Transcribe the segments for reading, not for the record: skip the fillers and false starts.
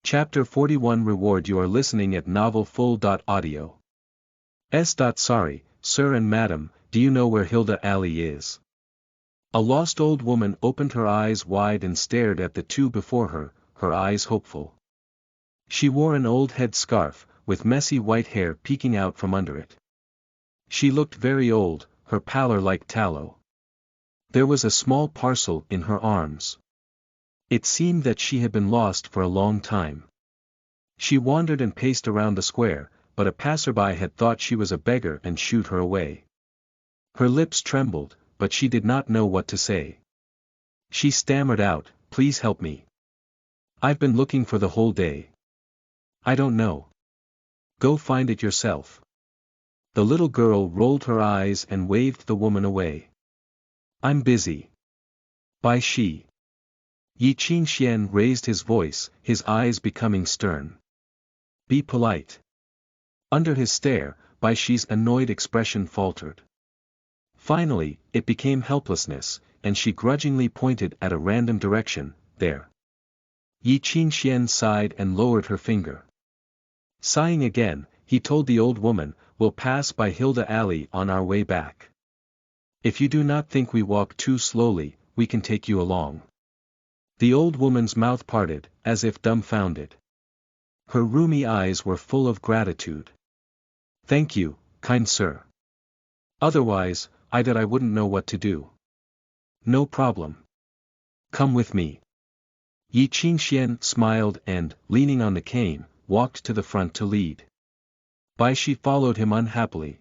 Chapter 41 Reward. You are listening at Novel Full. Audio. Sorry, sir and madam, do you know where Hilda Alley is? A lost old woman opened her eyes wide and stared at the two before her, her eyes hopeful. She wore an old head scarf, with messy white hair peeking out from under it. She looked very old, her pallor like tallow. There was a small parcel in her arms. It seemed that she had been lost for a long time. She wandered and paced around the square, but a passerby had thought she was a beggar and shooed her away. Her lips trembled, but she did not know what to say. She stammered out, "Please help me. I've been looking for the whole day. I don't know. Go find it yourself." The little girl rolled her eyes and waved the woman away. "I'm busy. Bye." Yi Qingxian raised his voice, his eyes becoming stern. "Be polite." Under his stare, Bai Shi's annoyed expression faltered. Finally, it became helplessness, and she grudgingly pointed at a random direction, "There." Yi Qingxian sighed and lowered her finger. Sighing again, he told the old woman, "We'll pass by Hilda Alley on our way back. If you do not think we walk too slowly, we can take you along." The old woman's mouth parted, as if dumbfounded. Her rheumy eyes were full of gratitude. "Thank you, kind sir. Otherwise, I wouldn't know what to do." "No problem. Come with me." Yi Qingxian smiled and, leaning on the cane, walked to the front to lead. Bai Shi followed him unhappily.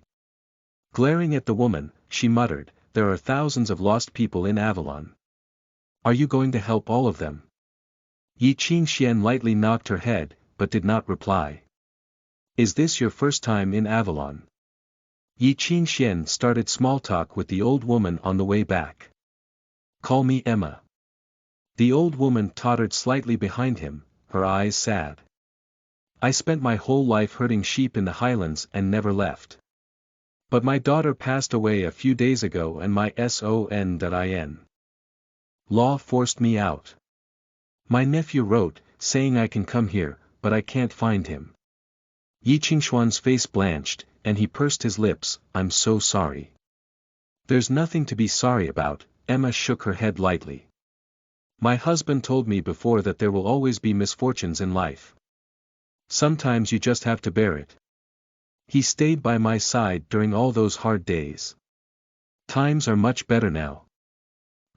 Glaring at the woman, she muttered, "There are thousands of lost people in Avalon. Are you going to help all of them?" Yi Qingxian lightly knocked her head, but did not reply. "Is this your first time in Avalon?" Yi Qingxian started small talk with the old woman on the way back. "Call me Emma." The old woman tottered slightly behind him, her eyes sad. "I spent my whole life herding sheep in the highlands and never left. But my daughter passed away a few days ago and my son law forced me out. My nephew wrote, saying I can come here, but I can't find him." Yi Qingxuan's face blanched, and he pursed his lips, "I'm so sorry." "There's nothing to be sorry about," Emma shook her head lightly. "My husband told me before that there will always be misfortunes in life. Sometimes you just have to bear it. He stayed by my side during all those hard days. Times are much better now.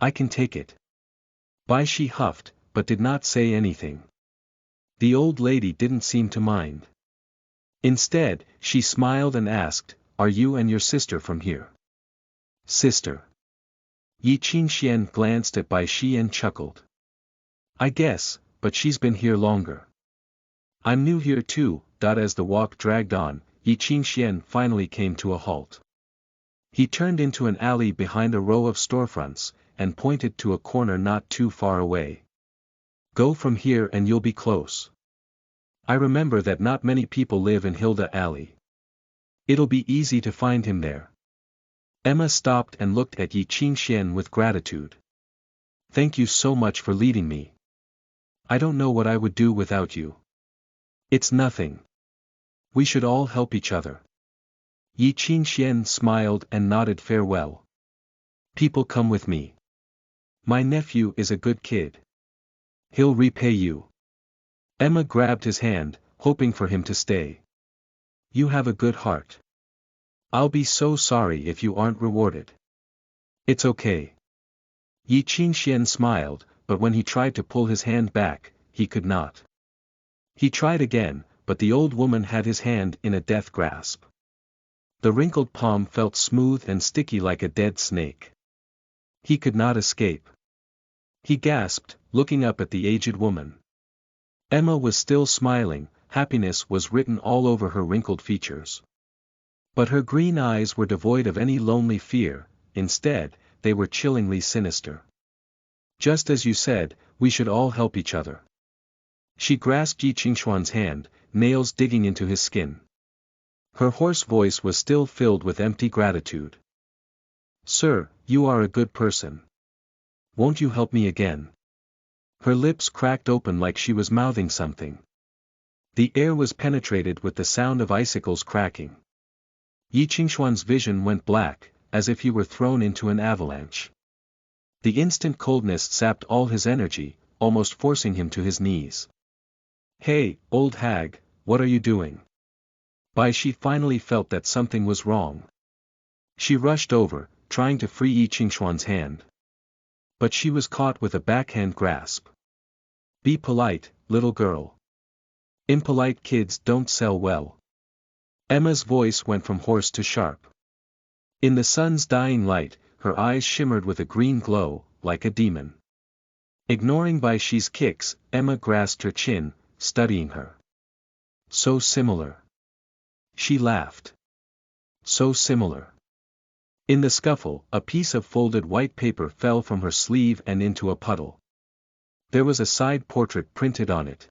I can take it." Bai Shi huffed, but did not say anything. The old lady didn't seem to mind. Instead, she smiled and asked, "Are you and your sister from here?" "Sister?" Yi Qingxian glanced at Bai Shi and chuckled. "I guess, but she's been here longer. I'm new here too." As the walk dragged on, Yi Qingxian finally came to a halt. He turned into an alley behind a row of storefronts, and pointed to a corner not too far away. "Go from here and you'll be close. I remember that not many people live in Hilda Alley. It'll be easy to find him there." Emma stopped and looked at Yi Qingxian with gratitude. "Thank you so much for leading me. I don't know what I would do without you." "It's nothing. We should all help each other." Yi Qingxian smiled and nodded farewell. "People come with me. My nephew is a good kid. He'll repay you." Emma grabbed his hand, hoping for him to stay. "You have a good heart. I'll be so sorry if you aren't rewarded." "It's okay." Yi Qingxian smiled, but when he tried to pull his hand back, he could not. He tried again, but the old woman had his hand in a death grasp. The wrinkled palm felt smooth and sticky like a dead snake. He could not escape. He gasped, looking up at the aged woman. Emma was still smiling, happiness was written all over her wrinkled features. But her green eyes were devoid of any lonely fear, instead, they were chillingly sinister. "Just as you said, we should all help each other." She grasped Yi Qingxuan's hand, nails digging into his skin. Her hoarse voice was still filled with empty gratitude. "Sir, you are a good person. Won't you help me again?" Her lips cracked open like she was mouthing something. The air was penetrated with the sound of icicles cracking. Yi Qingxuan's vision went black, as if he were thrown into an avalanche. The instant coldness sapped all his energy, almost forcing him to his knees. "Hey, old hag, what are you doing?" Bai Shi finally felt that something was wrong. She rushed over, trying to free Yi Qingxuan's hand. But she was caught with a backhand grasp. "Be polite, little girl. Impolite kids don't sell well." Emma's voice went from hoarse to sharp. In the sun's dying light, her eyes shimmered with a green glow, like a demon. Ignoring Bai Shi's kicks, Emma grasped her chin, studying her. "So similar." She laughed. "So similar." In the scuffle, a piece of folded white paper fell from her sleeve and into a puddle. There was a side portrait printed on it.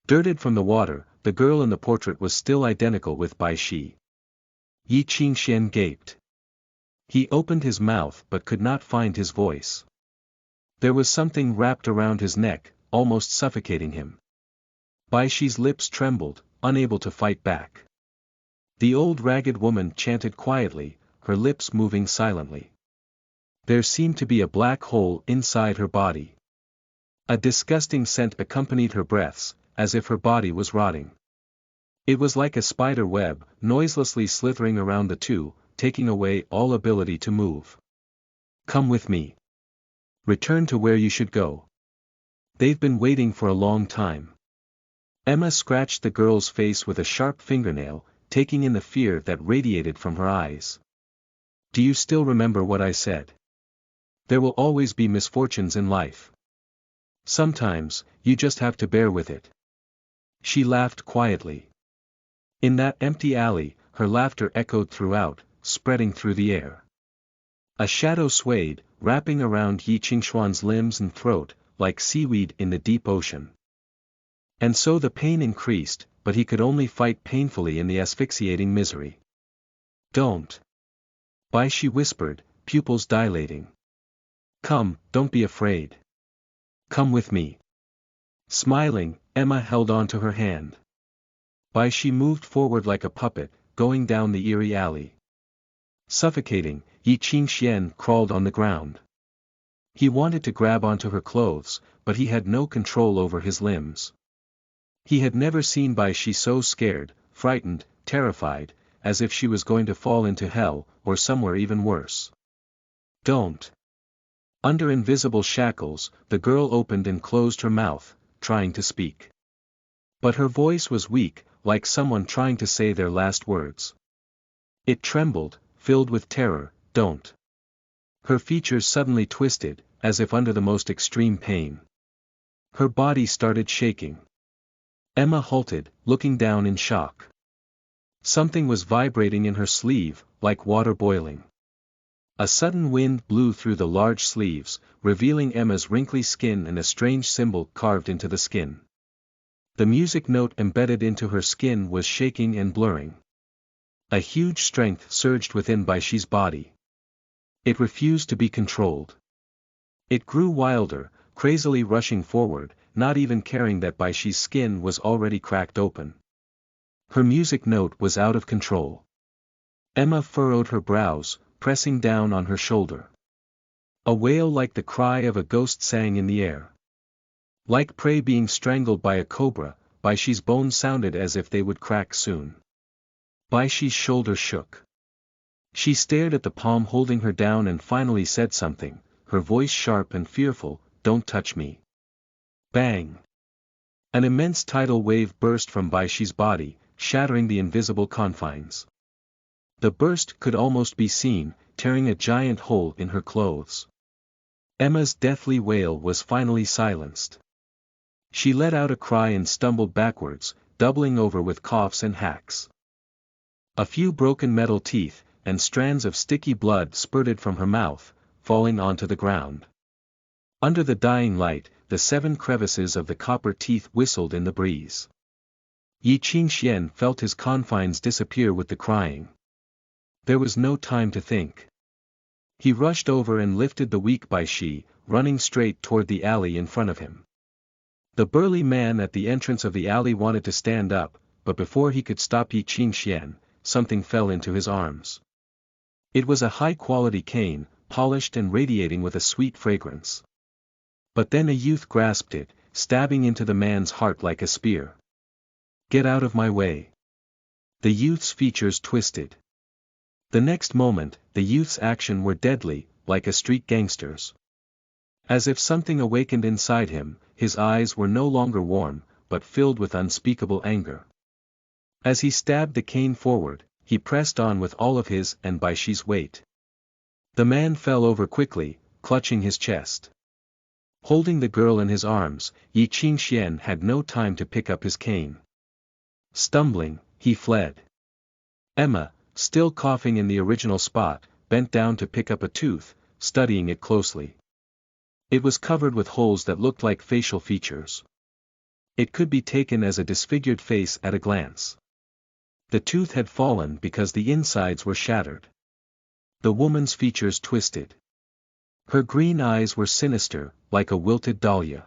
Dirted from the water, the girl in the portrait was still identical with Bai Shi. Yi Qingxian gaped. He opened his mouth but could not find his voice. There was something wrapped around his neck, almost suffocating him. Bai Shi's lips trembled, unable to fight back. The old ragged woman chanted quietly, her lips moving silently. There seemed to be a black hole inside her body. A disgusting scent accompanied her breaths, as if her body was rotting. It was like a spider web, noiselessly slithering around the two, taking away all ability to move. "Come with me. Return to where you should go. They've been waiting for a long time." Emma scratched the girl's face with a sharp fingernail, taking in the fear that radiated from her eyes. "Do you still remember what I said? There will always be misfortunes in life. Sometimes, you just have to bear with it." She laughed quietly. In that empty alley, her laughter echoed throughout, spreading through the air. A shadow swayed, wrapping around Yi Qingxuan's limbs and throat, like seaweed in the deep ocean. And so the pain increased, but he could only fight painfully in the asphyxiating misery. "Don't." Bai Shi whispered, pupils dilating. "Come, don't be afraid. Come with me." Smiling, Emma held on to her hand. Bai Shi moved forward like a puppet, going down the eerie alley. Suffocating, Yi Qingxian crawled on the ground. He wanted to grab onto her clothes, but he had no control over his limbs. He had never seen Bai Shi so scared, frightened, terrified, as if she was going to fall into hell, or somewhere even worse. "Don't." Under invisible shackles, the girl opened and closed her mouth, trying to speak. But her voice was weak, like someone trying to say their last words. It trembled, filled with terror. "Don't." Her features suddenly twisted, as if under the most extreme pain. Her body started shaking. Emma halted, looking down in shock. Something was vibrating in her sleeve, like water boiling. A sudden wind blew through the large sleeves, revealing Emma's wrinkly skin and a strange symbol carved into the skin. The music note embedded into her skin was shaking and blurring. A huge strength surged within Bai Shi's body. It refused to be controlled. It grew wilder, crazily rushing forward, not even caring that Bai Shi's skin was already cracked open. Her music note was out of control. Emma furrowed her brows, pressing down on her shoulder. A wail like the cry of a ghost sang in the air. Like prey being strangled by a cobra, Bai Shi's bones sounded as if they would crack soon. Bai Shi's shoulder shook. She stared at the palm holding her down and finally said something, her voice sharp and fearful, "Don't touch me." Bang! An immense tidal wave burst from Bai Shi's body, shattering the invisible confines. The burst could almost be seen, tearing a giant hole in her clothes. Emma's deathly wail was finally silenced. She let out a cry and stumbled backwards, doubling over with coughs and hacks. A few broken metal teeth, and strands of sticky blood spurted from her mouth, falling onto the ground. Under the dying light, the 7 crevices of the copper teeth whistled in the breeze. Yi Qingxian felt his confines disappear with the crying. There was no time to think. He rushed over and lifted the weak Bai Shi, running straight toward the alley in front of him. The burly man at the entrance of the alley wanted to stand up, but before he could stop Yi Qingxian, something fell into his arms. It was a high-quality cane, polished and radiating with a sweet fragrance. But then a youth grasped it, stabbing into the man's heart like a spear. "Get out of my way." The youth's features twisted. The next moment, the youth's actions were deadly, like a street gangster's. As if something awakened inside him, his eyes were no longer warm, but filled with unspeakable anger. As he stabbed the cane forward, he pressed on with all of his and Bai Shi's weight. The man fell over quickly, clutching his chest. Holding the girl in his arms, Yi Qingxian had no time to pick up his cane. Stumbling, he fled. Emma, still coughing in the original spot, bent down to pick up a tooth, studying it closely. It was covered with holes that looked like facial features. It could be taken as a disfigured face at a glance. The tooth had fallen because the insides were shattered. The woman's features twisted. Her green eyes were sinister, like a wilted dahlia.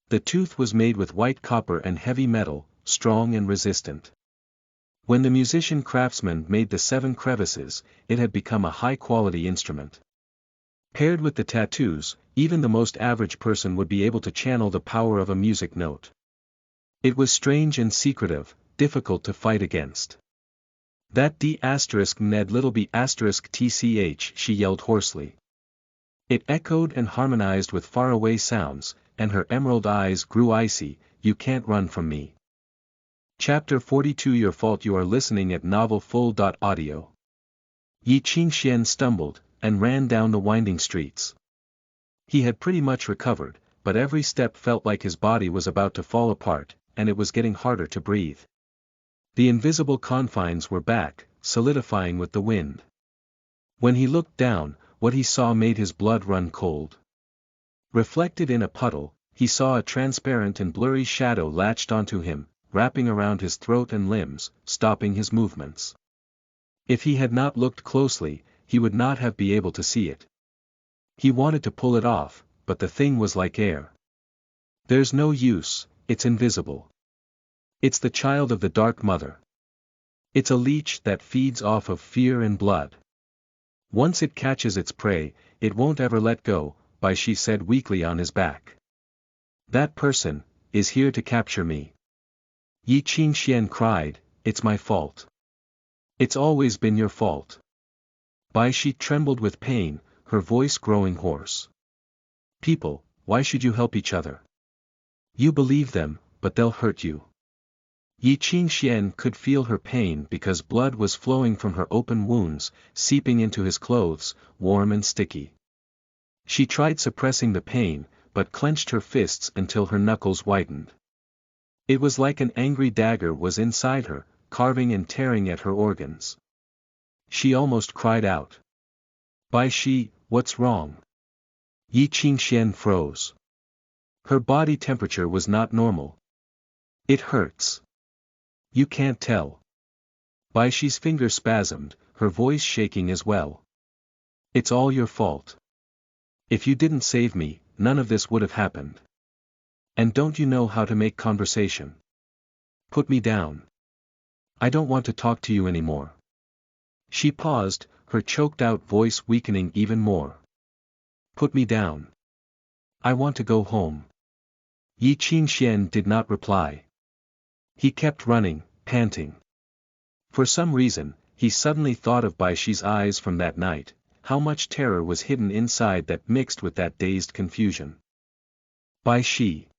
The tooth was made with white copper and heavy metal, strong and resistant. When the musician craftsman made the 7 crevices, it had become a high-quality instrument. Paired with the tattoos, even the most average person would be able to channel the power of a music note. It was strange and secretive, difficult to fight against. "That D***ned little B***tch," she yelled hoarsely. It echoed and harmonized with faraway sounds, and her emerald eyes grew icy. "You can't run from me." Chapter 42. Your fault. You are listening at novelfull.audio. Yi Qingxian stumbled, and ran down the winding streets. He had pretty much recovered, but every step felt like his body was about to fall apart, and it was getting harder to breathe. The invisible confines were back, solidifying with the wind. When he looked down, what he saw made his blood run cold. Reflected in a puddle, he saw a transparent and blurry shadow latched onto him, wrapping around his throat and limbs, stopping his movements. If he had not looked closely, he would not have been able to see it. He wanted to pull it off, but the thing was like air. "There's no use, it's invisible. It's the child of the Dark Mother. It's a leech that feeds off of fear and blood. Once it catches its prey, it won't ever let go," Bai Shi said weakly on his back. "That person is here to capture me." Yi Qingxian cried, "It's my fault. It's always been your fault." Bai Shi trembled with pain, her voice growing hoarse. "People, why should you help each other? You believe them, but they'll hurt you." Yi Qingxian could feel her pain because blood was flowing from her open wounds, seeping into his clothes, warm and sticky. She tried suppressing the pain, but clenched her fists until her knuckles whitened. It was like an angry dagger was inside her, carving and tearing at her organs. She almost cried out. "Bai Shi, what's wrong?" Yi Qingxian froze. Her body temperature was not normal. "It hurts." "You can't tell." Bai Shi's fingers spasmed, her voice shaking as well. "It's all your fault. If you didn't save me, none of this would have happened. And don't you know how to make conversation? Put me down. I don't want to talk to you anymore." She paused, her choked-out voice weakening even more. "Put me down. I want to go home." Yi Qingxian did not reply. He kept running, panting. For some reason, he suddenly thought of Bai Shi's eyes from that night, how much terror was hidden inside that mixed with that dazed confusion. "Bai Shi?"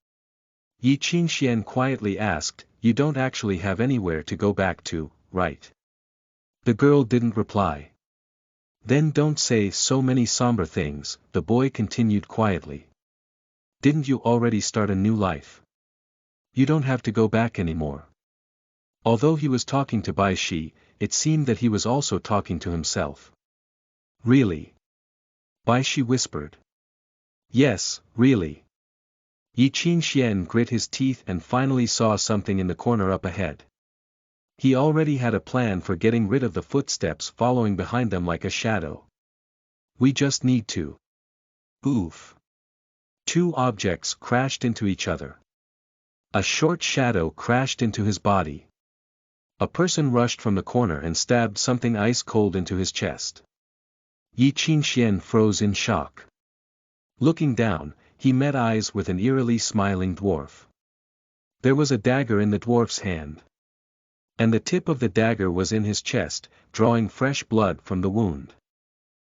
Yi Qingxian quietly asked, "You don't actually have anywhere to go back to, right?" The girl didn't reply. "Then don't say so many somber things," the boy continued quietly. "Didn't you already start a new life? You don't have to go back anymore." Although he was talking to Bai Shi, it seemed that he was also talking to himself. "Really?" Bai Shi whispered. "Yes, really." Yi Qingxian grit his teeth and finally saw something in the corner up ahead. He already had a plan for getting rid of the footsteps following behind them like a shadow. "We just need to." Oof. Two objects crashed into each other. A short shadow crashed into his body. A person rushed from the corner and stabbed something ice cold into his chest. Yi Qingxian froze in shock. Looking down, he met eyes with an eerily smiling dwarf. There was a dagger in the dwarf's hand. And the tip of the dagger was in his chest, drawing fresh blood from the wound.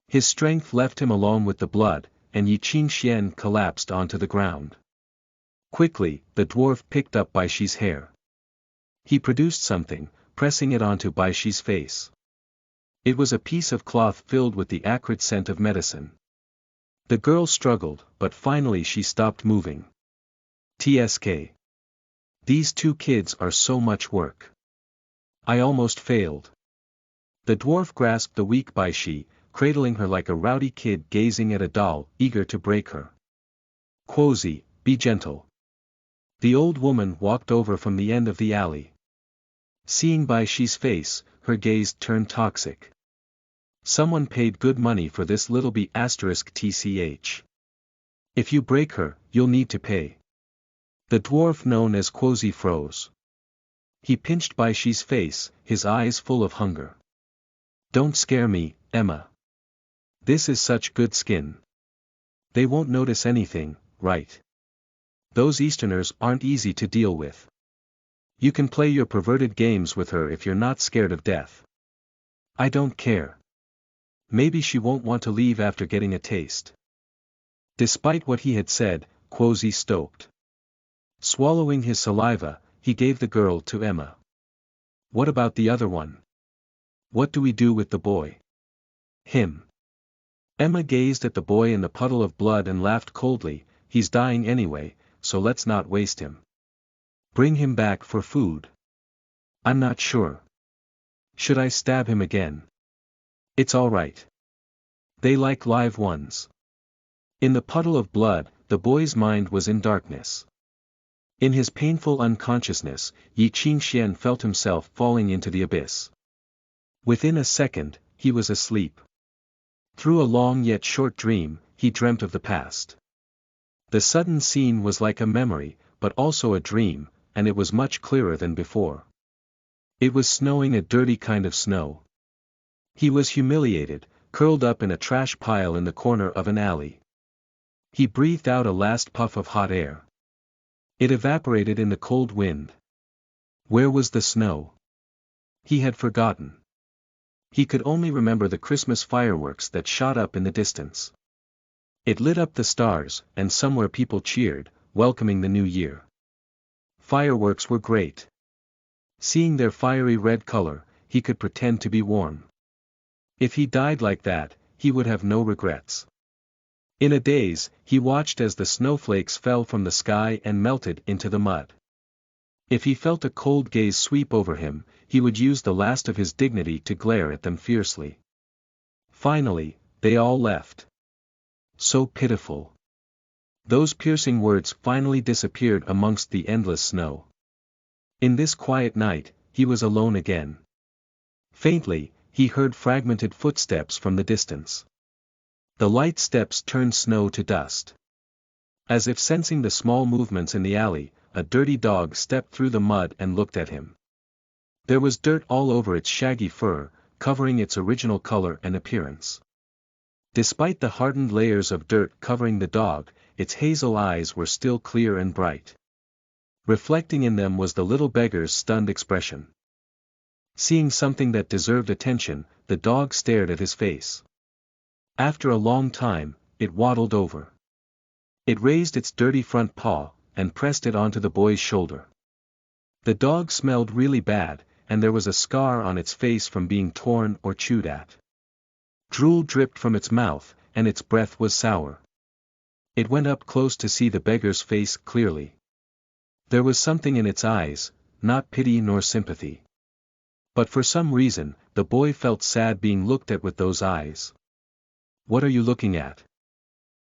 His strength left him alone with the blood, and Yi Qingxian collapsed onto the ground. Quickly, the dwarf picked up Bai Shi's hair. He produced something, pressing it onto Bai Shi's face. It was a piece of cloth filled with the acrid scent of medicine. The girl struggled, but finally she stopped moving. TSK. These two kids are so much work. I almost failed. The dwarf grasped the weak Bai Shi, cradling her like a rowdy kid gazing at a doll, eager to break her. Quozi, be gentle. The old woman walked over from the end of the alley. Seeing Bai Shi's face, her gaze turned toxic. Someone paid good money for this little B***tch. If you break her, you'll need to pay. The dwarf known as Quozi froze. He pinched Bai Shi's face, his eyes full of hunger. Don't scare me, Emma. This is such good skin. They won't notice anything, right? Those Easterners aren't easy to deal with. You can play your perverted games with her if you're not scared of death. I don't care. Maybe she won't want to leave after getting a taste. Despite what he had said, Quozi stoked. Swallowing his saliva, he gave the girl to Emma. What about the other one? What do we do with the boy? Him. Emma gazed at the boy in the puddle of blood and laughed coldly. He's dying anyway, so let's not waste him. Bring him back for food. I'm not sure. Should I stab him again? It's all right. They like live ones. In the puddle of blood, the boy's mind was in darkness. In his painful unconsciousness, Yi Qingxian felt himself falling into the abyss. Within a second, he was asleep. Through a long yet short dream, he dreamt of the past. The sudden scene was like a memory, but also a dream, and it was much clearer than before. It was snowing, a dirty kind of snow. He was humiliated, curled up in a trash pile in the corner of an alley. He breathed out a last puff of hot air. It evaporated in the cold wind. Where was the snow? He had forgotten. He could only remember the Christmas fireworks that shot up in the distance. It lit up the stars, and somewhere people cheered, welcoming the new year. Fireworks were great. Seeing their fiery red color, he could pretend to be warm. If he died like that, he would have no regrets. In a daze, he watched as the snowflakes fell from the sky and melted into the mud. If he felt a cold gaze sweep over him, he would use the last of his dignity to glare at them fiercely. Finally, they all left. So pitiful. Those piercing words finally disappeared amongst the endless snow. In this quiet night, he was alone again. Faintly, he heard fragmented footsteps from the distance. The light steps turned snow to dust. As if sensing the small movements in the alley, a dirty dog stepped through the mud and looked at him. There was dirt all over its shaggy fur, covering its original color and appearance. Despite the hardened layers of dirt covering the dog, its hazel eyes were still clear and bright. Reflecting in them was the little beggar's stunned expression. Seeing something that deserved attention, the dog stared at his face. After a long time, it waddled over. It raised its dirty front paw, and pressed it onto the boy's shoulder. The dog smelled really bad, and there was a scar on its face from being torn or chewed at. Drool dripped from its mouth, and its breath was sour. It went up close to see the beggar's face clearly. There was something in its eyes, not pity nor sympathy. But for some reason, the boy felt sad being looked at with those eyes. What are you looking at?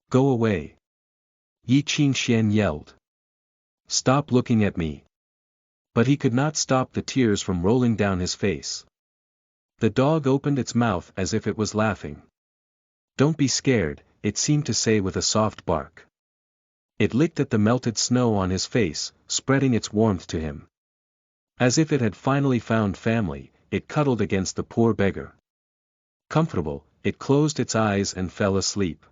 Go away. Yi Qingxian yelled. Stop looking at me. But he could not stop the tears from rolling down his face. The dog opened its mouth as if it was laughing. Don't be scared, it seemed to say with a soft bark. It licked at the melted snow on his face, spreading its warmth to him. As if it had finally found family, it cuddled against the poor beggar. Comfortable, it closed its eyes and fell asleep.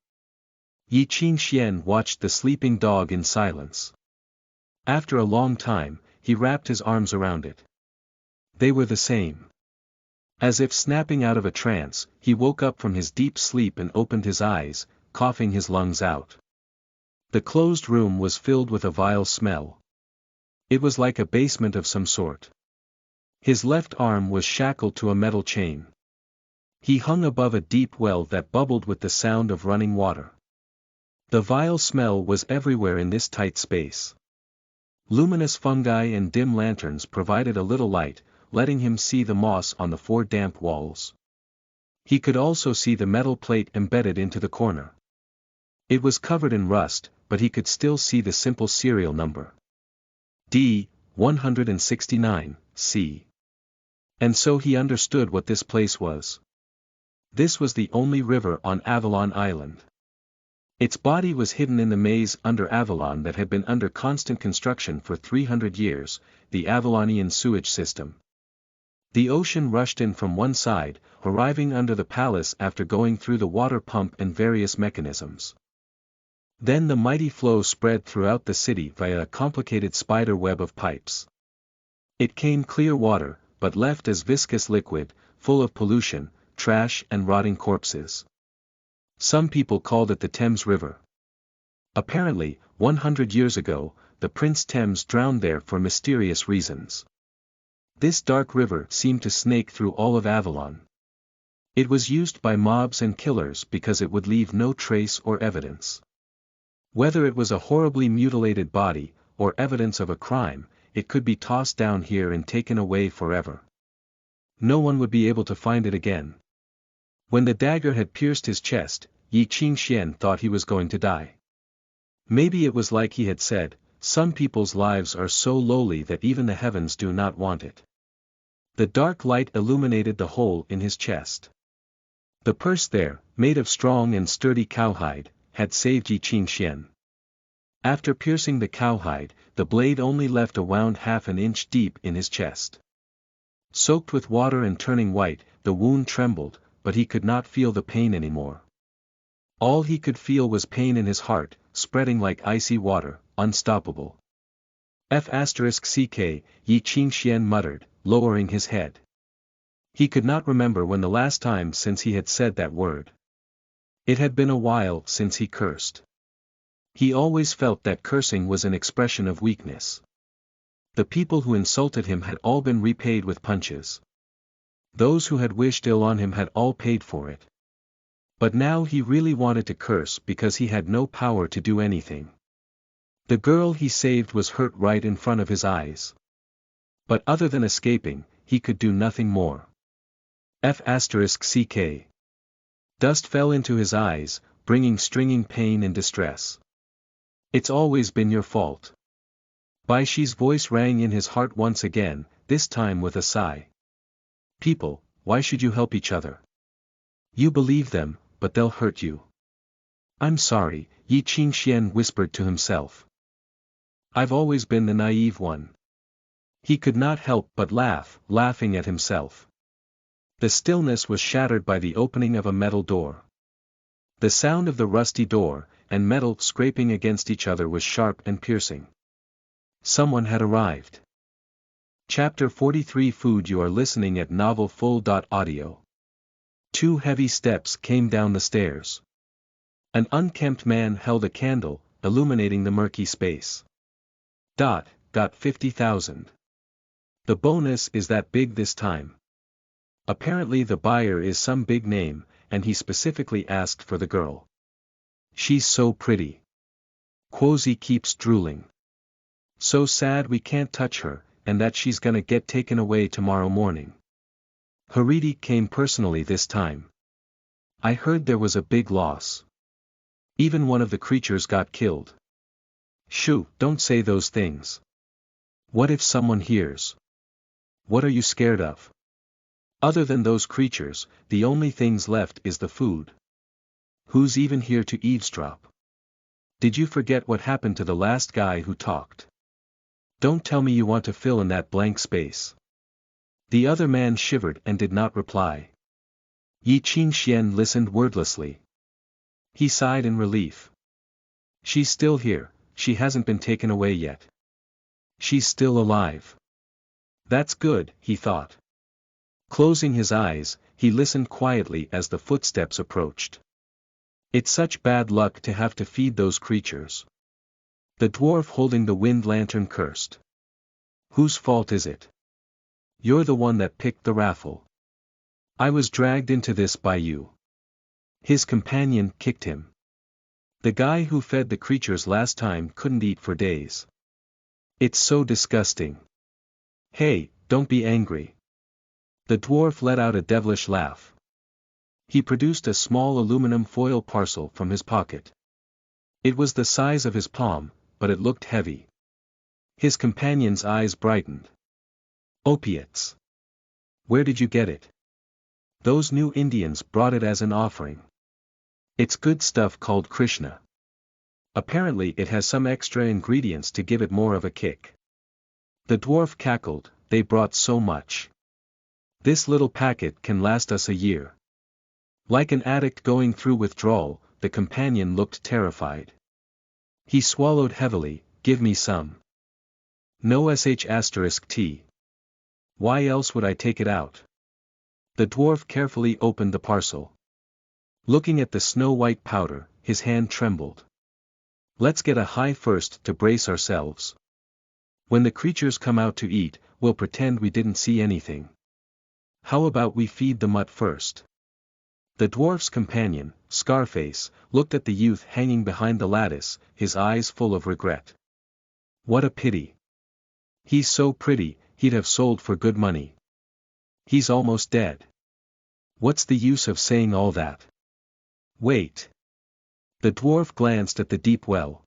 Yi Qingxian watched the sleeping dog in silence. After a long time, he wrapped his arms around it. They were the same. As if snapping out of a trance, he woke up from his deep sleep and opened his eyes, coughing his lungs out. The closed room was filled with a vile smell. It was like a basement of some sort. His left arm was shackled to a metal chain. He hung above a deep well that bubbled with the sound of running water. The vile smell was everywhere in this tight space. Luminous fungi and dim lanterns provided a little light, letting him see the moss on the 4 damp walls. He could also see the metal plate embedded into the corner. It was covered in rust, but he could still see the simple serial number. D-169, C. And so he understood what this place was. This was the only river on Avalon Island. Its body was hidden in the maze under Avalon that had been under constant construction for 300 years, the Avalonian sewage system. The ocean rushed in from one side, arriving under the palace after going through the water pump and various mechanisms. Then the mighty flow spread throughout the city via a complicated spider web of pipes. It came clear water, but left as viscous liquid, full of pollution, trash and rotting corpses. Some people called it the Thames River. Apparently, 100 years ago, the Prince Thames drowned there for mysterious reasons. This dark river seemed to snake through all of Avalon. It was used by mobs and killers because it would leave no trace or evidence. Whether it was a horribly mutilated body, or evidence of a crime, it could be tossed down here and taken away forever. No one would be able to find it again. When the dagger had pierced his chest, Yi Qingxian thought he was going to die. Maybe it was like he had said, some people's lives are so lowly that even the heavens do not want it. The dark light illuminated the hole in his chest. The purse there, made of strong and sturdy cowhide, had saved Yi Qingxian. After piercing the cowhide, the blade only left a wound half an inch deep in his chest. Soaked with water and turning white, the wound trembled, but he could not feel the pain anymore. All he could feel was pain in his heart, spreading like icy water, unstoppable. F***ck, Yi Qingxian muttered, lowering his head. He could not remember when the last time since he had said that word. It had been a while since he cursed. He always felt that cursing was an expression of weakness. The people who insulted him had all been repaid with punches. Those who had wished ill on him had all paid for it. But now he really wanted to curse because he had no power to do anything. The girl he saved was hurt right in front of his eyes. But other than escaping, he could do nothing more. F***ck. Dust fell into his eyes, bringing stinging pain and distress. It's always been your fault. Bai Shi's voice rang in his heart once again, this time with a sigh. People, why should you help each other? You believe them, but they'll hurt you. I'm sorry, Yi Qingxian whispered to himself. I've always been the naive one. He could not help but laugh, laughing at himself. The stillness was shattered by the opening of a metal door. The sound of the rusty door, and metal scraping against each other was sharp and piercing. Someone had arrived. Chapter 43 Food. You are listening at novelfull.audio. 2 heavy steps came down the stairs. An unkempt man held a candle, illuminating the murky space. Got 50,000. The bonus is that big this time. Apparently the buyer is some big name, and he specifically asked for the girl. She's so pretty. Quozi keeps drooling. So sad we can't touch her, and that she's gonna get taken away tomorrow morning. Haridi came personally this time. I heard there was a big loss. Even one of the creatures got killed. Shoo, don't say those things. What if someone hears? What are you scared of? Other than those creatures, the only things left is the food. Who's even here to eavesdrop? Did you forget what happened to the last guy who talked? Don't tell me you want to fill in that blank space. The other man shivered and did not reply. Yi Qingxian listened wordlessly. He sighed in relief. She's still here, she hasn't been taken away yet. She's still alive. That's good, he thought. Closing his eyes, he listened quietly as the footsteps approached. It's such bad luck to have to feed those creatures. The dwarf holding the wind lantern cursed. Whose fault is it? You're the one that picked the raffle. I was dragged into this by you. His companion kicked him. The guy who fed the creatures last time couldn't eat for days. It's so disgusting. Hey, don't be angry. The dwarf let out a devilish laugh. He produced a small aluminum foil parcel from his pocket. It was the size of his palm, but it looked heavy. His companion's eyes brightened. Opiates. Where did you get it? Those new Indians brought it as an offering. It's good stuff called Krishna. Apparently it has some extra ingredients to give it more of a kick. The dwarf cackled, they brought so much. This little packet can last us a year. Like an addict going through withdrawal, the companion looked terrified. He swallowed heavily, give me some. No **T. Why else would I take it out? The dwarf carefully opened the parcel. Looking at the snow-white powder, his hand trembled. Let's get a high first to brace ourselves. When the creatures come out to eat, we'll pretend we didn't see anything. How about we feed the mutt first? The dwarf's companion, Scarface, looked at the youth hanging behind the lattice, his eyes full of regret. What a pity. He's so pretty, he'd have sold for good money. He's almost dead. What's the use of saying all that? Wait. The dwarf glanced at the deep well.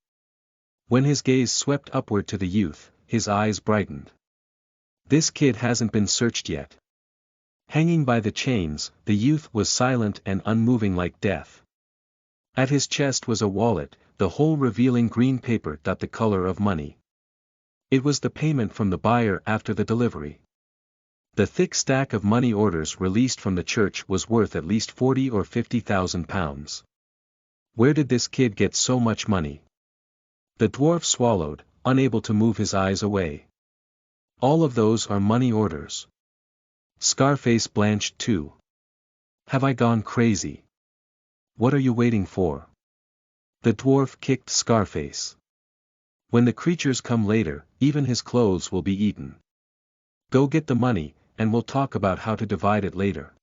When his gaze swept upward to the youth, his eyes brightened. This kid hasn't been searched yet. Hanging by the chains, the youth was silent and unmoving like death. At his chest was a wallet, the whole revealing green paper the color of money. It was the payment from the buyer after the delivery. The thick stack of money orders released from the church was worth at least 40 or 50,000 pounds. Where did this kid get so much money? The dwarf swallowed, unable to move his eyes away. All of those are money orders. Scarface blanched too. Have I gone crazy? What are you waiting for? The dwarf kicked Scarface. When the creatures come later, even his clothes will be eaten. Go get the money, and we'll talk about how to divide it later.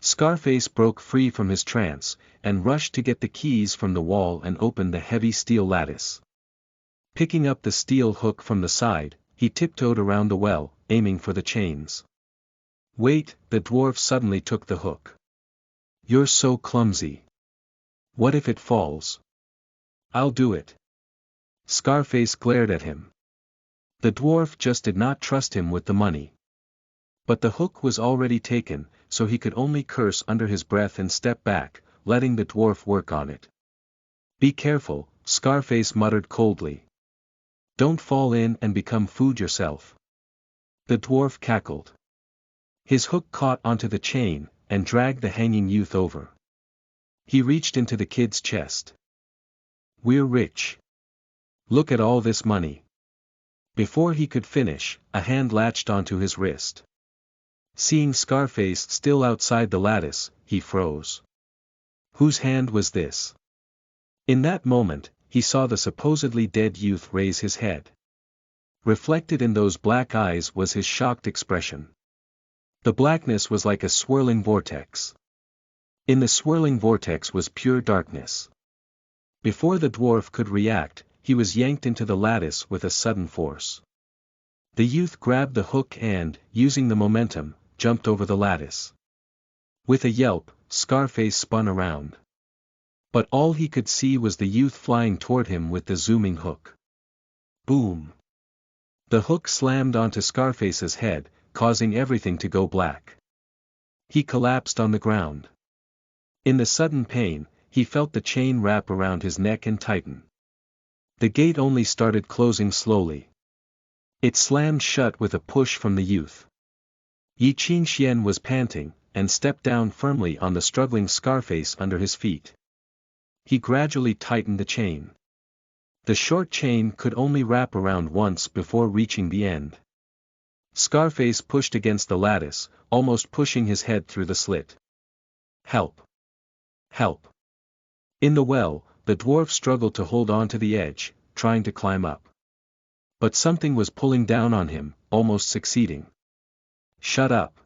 Scarface broke free from his trance, and rushed to get the keys from the wall and open the heavy steel lattice. Picking up the steel hook from the side, he tiptoed around the well, aiming for the chains. Wait, the dwarf suddenly took the hook. You're so clumsy. What if it falls? I'll do it. Scarface glared at him. The dwarf just did not trust him with the money. But the hook was already taken, so he could only curse under his breath and step back, letting the dwarf work on it. Be careful, Scarface muttered coldly. Don't fall in and become food yourself. The dwarf cackled. His hook caught onto the chain, and dragged the hanging youth over. He reached into the kid's chest. We're rich. Look at all this money. Before he could finish, a hand latched onto his wrist. Seeing Scarface still outside the lattice, he froze. Whose hand was this? In that moment, he saw the supposedly dead youth raise his head. Reflected in those black eyes was his shocked expression. The blackness was like a swirling vortex. In the swirling vortex was pure darkness. Before the dwarf could react, he was yanked into the lattice with a sudden force. The youth grabbed the hook and, using the momentum, jumped over the lattice. With a yelp, Scarface spun around. But all he could see was the youth flying toward him with the zooming hook. Boom! The hook slammed onto Scarface's head, causing everything to go black. He collapsed on the ground. In the sudden pain, he felt the chain wrap around his neck and tighten. The gate only started closing slowly. It slammed shut with a push from the youth. Yi Qingxian was panting, and stepped down firmly on the struggling Scarface under his feet. He gradually tightened the chain. The short chain could only wrap around once before reaching the end. Scarface pushed against the lattice, almost pushing his head through the slit. Help! Help! In the well, the dwarf struggled to hold on to the edge, trying to climb up. But something was pulling down on him, almost succeeding. Shut up!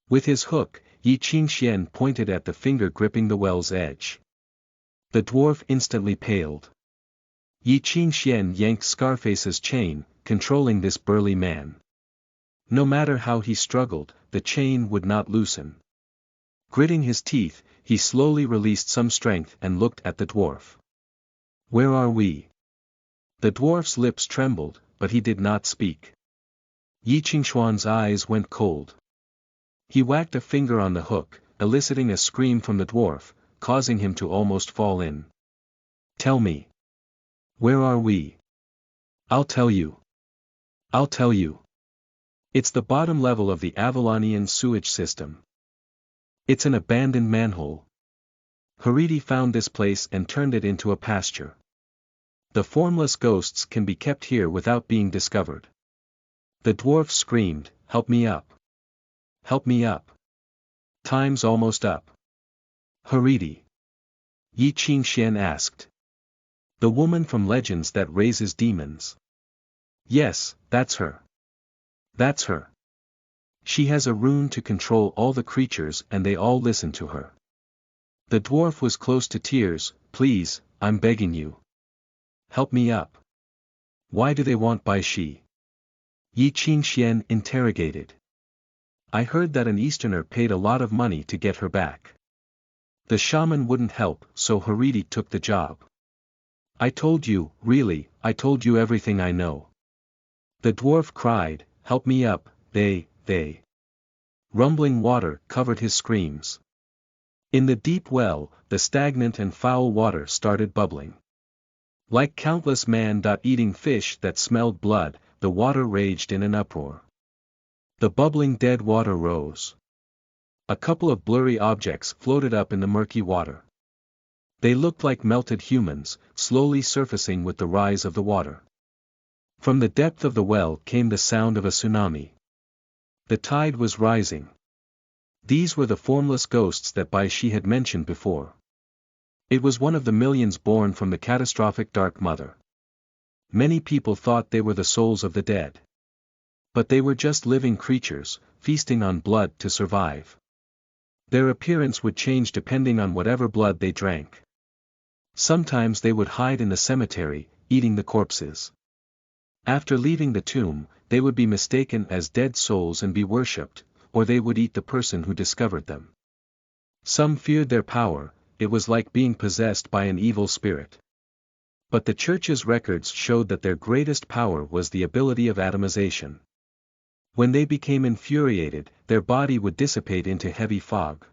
With his hook, Yi Qingxian pointed at the finger gripping the well's edge. The dwarf instantly paled. Yi Qingxian yanked Scarface's chain, controlling this burly man. No matter how he struggled, the chain would not loosen. Gritting his teeth, he slowly released some strength and looked at the dwarf. Where are we? The dwarf's lips trembled, but he did not speak. Yi Qingxuan's eyes went cold. He whacked a finger on the hook, eliciting a scream from the dwarf, causing him to almost fall in. Tell me. Where are we? I'll tell you. I'll tell you. It's the bottom level of the Avalonian sewage system. It's an abandoned manhole. Haridi found this place and turned it into a pasture. The formless ghosts can be kept here without being discovered. The dwarf screamed, Help me up. Help me up. Time's almost up. Haridi. Yi Qingxian asked. The woman from legends that raises demons. Yes, that's her. That's her. She has a rune to control all the creatures and they all listen to her. The dwarf was close to tears. Please, I'm begging you. Help me up. Why do they want Bai Shi? Yi Qingxian interrogated. I heard that an Easterner paid a lot of money to get her back. The shaman wouldn't help, so Haridi took the job. I told you, really, I told you everything I know. The dwarf cried, Help me up, they. Rumbling water covered his screams. In the deep well, the stagnant and foul water started bubbling. Like countless man-eating fish that smelled blood, the water raged in an uproar. The bubbling dead water rose. A couple of blurry objects floated up in the murky water. They looked like melted humans, slowly surfacing with the rise of the water. From the depth of the well came the sound of a tsunami. The tide was rising. These were the formless ghosts that Bai Shi had mentioned before. It was one of the millions born from the catastrophic Dark Mother. Many people thought they were the souls of the dead. But they were just living creatures, feasting on blood to survive. Their appearance would change depending on whatever blood they drank. Sometimes they would hide in the cemetery, eating the corpses. After leaving the tomb, they would be mistaken as dead souls and be worshipped, or they would eat the person who discovered them. Some feared their power, it was like being possessed by an evil spirit. But the church's records showed that their greatest power was the ability of atomization. When they became infuriated, their body would dissipate into heavy fog.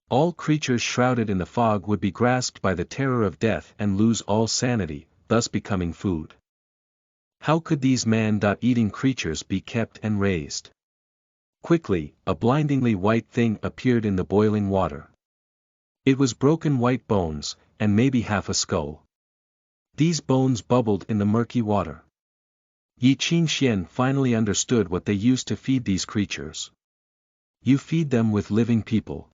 All creatures shrouded in the fog would be grasped by the terror of death and lose all sanity, thus becoming food. How could these man-eating creatures be kept and raised? Quickly, a blindingly white thing appeared in the boiling water. It was broken white bones, and maybe half a skull. These bones bubbled in the murky water. Yi Qingxian finally understood what they used to feed these creatures. You feed them with living people.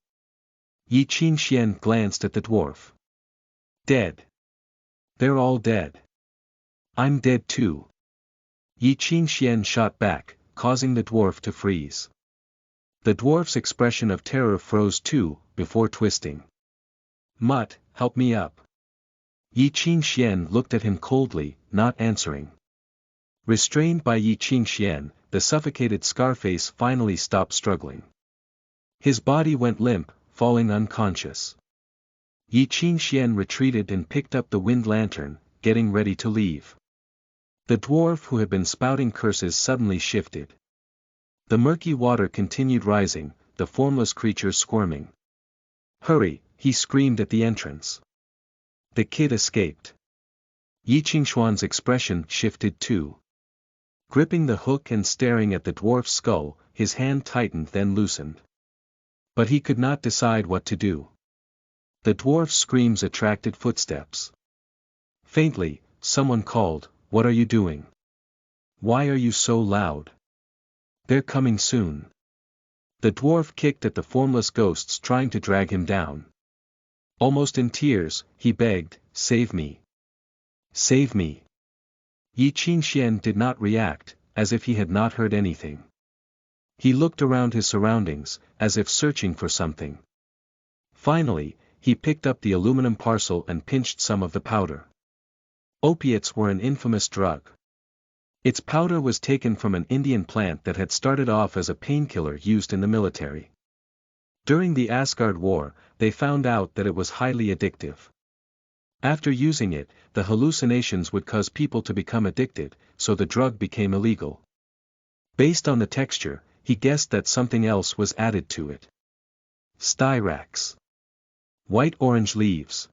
Yi Qingxian glanced at the dwarf. Dead. They're all dead. I'm dead too. Yi Qingxian shot back, causing the dwarf to freeze. The dwarf's expression of terror froze too, before twisting. Mutt, help me up. Yi Qingxian looked at him coldly, not answering. Restrained by Yi Qingxian, the suffocated Scarface finally stopped struggling. His body went limp, falling unconscious. Yi Qingxian retreated and picked up the wind lantern, getting ready to leave. The dwarf who had been spouting curses suddenly shifted. The murky water continued rising, the formless creatures squirming. Hurry, he screamed at the entrance. The kid escaped. Yi Xuanhuan's expression shifted too. Gripping the hook and staring at the dwarf's skull, his hand tightened then loosened. But he could not decide what to do. The dwarf's screams attracted footsteps. Faintly, someone called, "What are you doing? Why are you so loud? They're coming soon." The dwarf kicked at the formless ghosts trying to drag him down. Almost in tears, he begged, "Save me! Save me!" Yi Qingxian did not react, as if he had not heard anything. He looked around his surroundings, as if searching for something. Finally, he picked up the aluminum parcel and pinched some of the powder. Opiates were an infamous drug. Its powder was taken from an Indian plant that had started off as a painkiller used in the military. During the Asgard War, they found out that it was highly addictive. After using it, the hallucinations would cause people to become addicted, so the drug became illegal. Based on the texture, he guessed that something else was added to it. Styrax. White-orange leaves.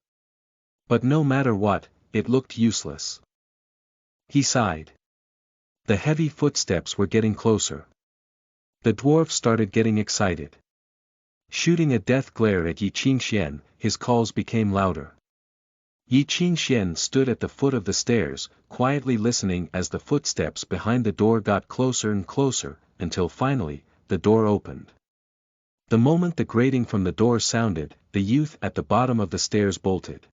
But no matter what, it looked useless. He sighed. The heavy footsteps were getting closer. The dwarf started getting excited. Shooting a death glare at Yi Qingxian, his calls became louder. Yi Qingxian stood at the foot of the stairs, quietly listening as the footsteps behind the door got closer and closer, until finally, the door opened. The moment the grating from the door sounded, the youth at the bottom of the stairs bolted.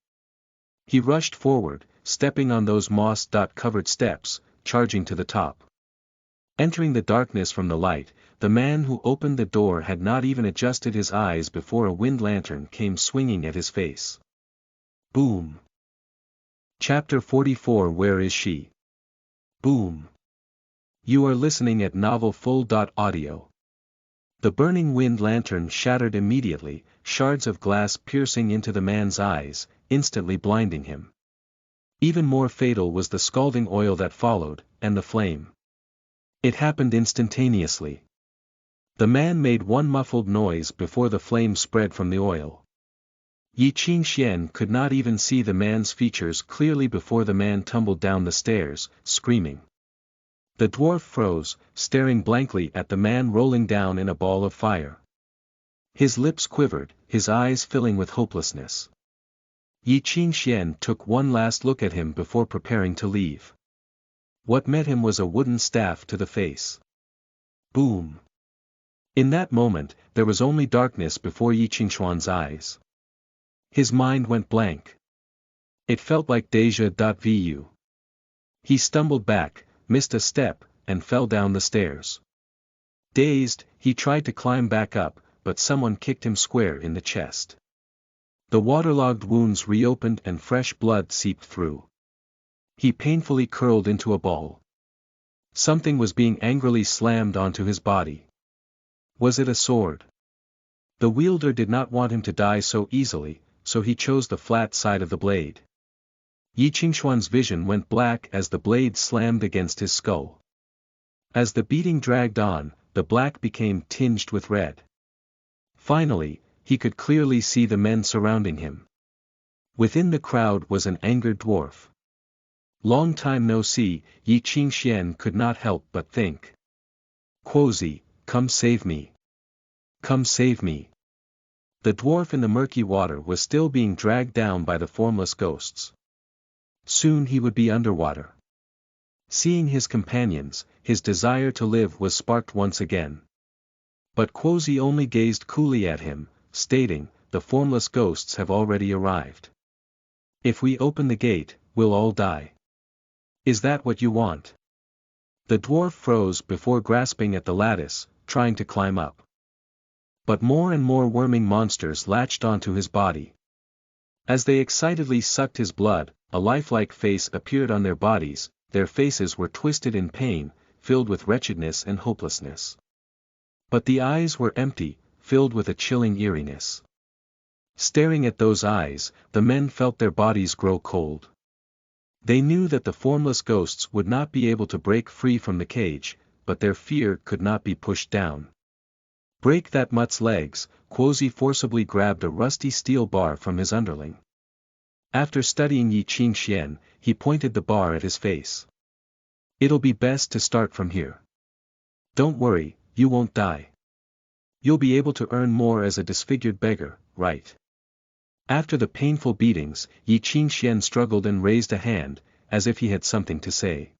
He rushed forward, stepping on those moss-covered steps, charging to the top. Entering the darkness from the light, the man who opened the door had not even adjusted his eyes before a wind lantern came swinging at his face. Boom. Chapter 44 Where is she? Boom. You are listening at novelfull.audio. The burning wind lantern shattered immediately, shards of glass piercing into the man's eyes, instantly blinding him. Even more fatal was the scalding oil that followed, and the flame. It happened instantaneously. The man made one muffled noise before the flame spread from the oil. Yi Qingxian could not even see the man's features clearly before the man tumbled down the stairs, screaming. The dwarf froze, staring blankly at the man rolling down in a ball of fire. His lips quivered, his eyes filling with hopelessness. Yi Qingxian took one last look at him before preparing to leave. What met him was a wooden staff to the face. Boom. In that moment, there was only darkness before Yi Qingxuan's eyes. His mind went blank. It felt like déjà vu. He stumbled back, missed a step, and fell down the stairs. Dazed, he tried to climb back up, but someone kicked him square in the chest. The waterlogged wounds reopened and fresh blood seeped through. He painfully curled into a ball. Something was being angrily slammed onto his body. Was it a sword? The wielder did not want him to die so easily, so he chose the flat side of the blade. Yi Qingxuan's vision went black as the blade slammed against his skull. As the beating dragged on, the black became tinged with red. Finally, he could clearly see the men surrounding him. Within the crowd was an angered dwarf. Long time no see, Yi Qingxian could not help but think. Quozi, come save me. Come save me. The dwarf in the murky water was still being dragged down by the formless ghosts. Soon he would be underwater. Seeing his companions, his desire to live was sparked once again. But Quozi only gazed coolly at him, stating, "The formless ghosts have already arrived. If we open the gate, we'll all die. Is that what you want?" The dwarf froze before grasping at the lattice, trying to climb up. But more and more worming monsters latched onto his body. As they excitedly sucked his blood, a lifelike face appeared on their bodies, their faces were twisted in pain, filled with wretchedness and hopelessness. But the eyes were empty, filled with a chilling eeriness. Staring at those eyes, the men felt their bodies grow cold. They knew that the formless ghosts would not be able to break free from the cage, but their fear could not be pushed down. Break that mutt's legs, Quozi forcibly grabbed a rusty steel bar from his underling. After studying Yi Qingxian, he pointed the bar at his face. It'll be best to start from here. Don't worry, you won't die. You'll be able to earn more as a disfigured beggar, right? After the painful beatings, Yi Qingxian struggled and raised a hand, as if he had something to say.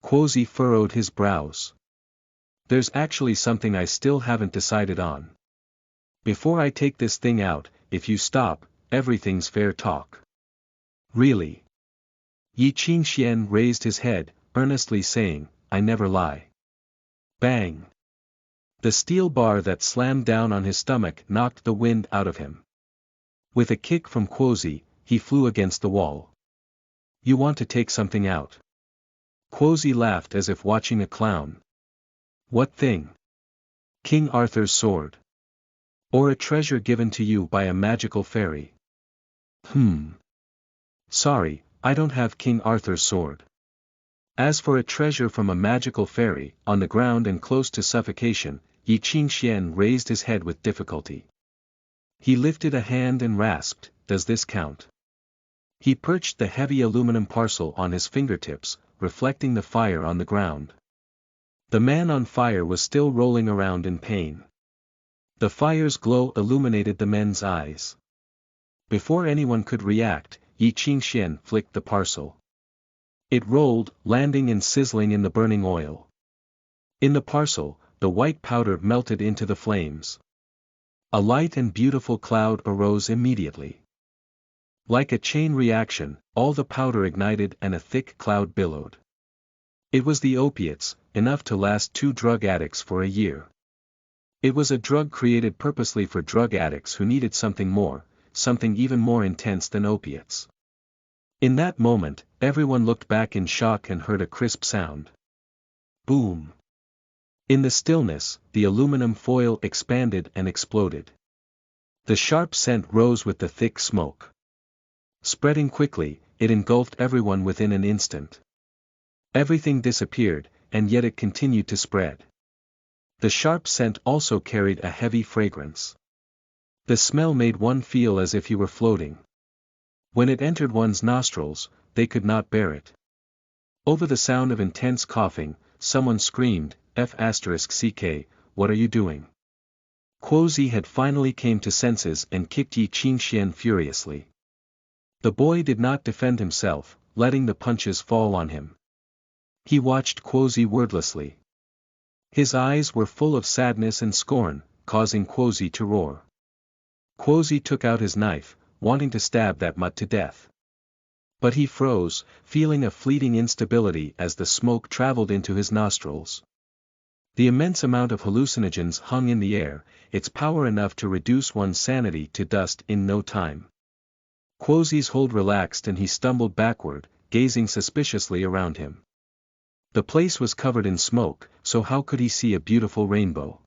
Quozi furrowed his brows. There's actually something I still haven't decided on. Before I take this thing out, if you stop, everything's fair talk. Really? Yi Qingxian raised his head, earnestly saying, I never lie. Bang! The steel bar that slammed down on his stomach knocked the wind out of him. With a kick from Quozi, he flew against the wall. You want to take something out? Quozi laughed as if watching a clown. What thing? King Arthur's sword. Or a treasure given to you by a magical fairy? Sorry, I don't have King Arthur's sword. As for a treasure from a magical fairy, on the ground and close to suffocation, Yi Qingxian raised his head with difficulty. He lifted a hand and rasped, does this count? He perched the heavy aluminum parcel on his fingertips, reflecting the fire on the ground. The man on fire was still rolling around in pain. The fire's glow illuminated the men's eyes. Before anyone could react, Yi Qingxian flicked the parcel. It rolled, landing and sizzling in the burning oil. In the parcel, the white powder melted into the flames. A light and beautiful cloud arose immediately. Like a chain reaction, all the powder ignited and a thick cloud billowed. It was the opiates, enough to last 2 drug addicts for a year. It was a drug created purposely for drug addicts who needed something more, something even more intense than opiates. In that moment, everyone looked back in shock and heard a crisp sound. Boom! In the stillness, the aluminum foil expanded and exploded. The sharp scent rose with the thick smoke. Spreading quickly, it engulfed everyone within an instant. Everything disappeared, and yet it continued to spread. The sharp scent also carried a heavy fragrance. The smell made one feel as if you were floating. When it entered one's nostrils, they could not bear it. Over the sound of intense coughing, someone screamed, F***ck, what are you doing? Quozi had finally came to senses and kicked Yi Qingxian furiously. The boy did not defend himself, letting the punches fall on him. He watched Quozi wordlessly. His eyes were full of sadness and scorn, causing Quozi to roar. Quozi took out his knife, wanting to stab that mutt to death. But he froze, feeling a fleeting instability as the smoke traveled into his nostrils. The immense amount of hallucinogens hung in the air, its power enough to reduce one's sanity to dust in no time. Quozi's hold relaxed and he stumbled backward, gazing suspiciously around him. The place was covered in smoke, so how could he see a beautiful rainbow?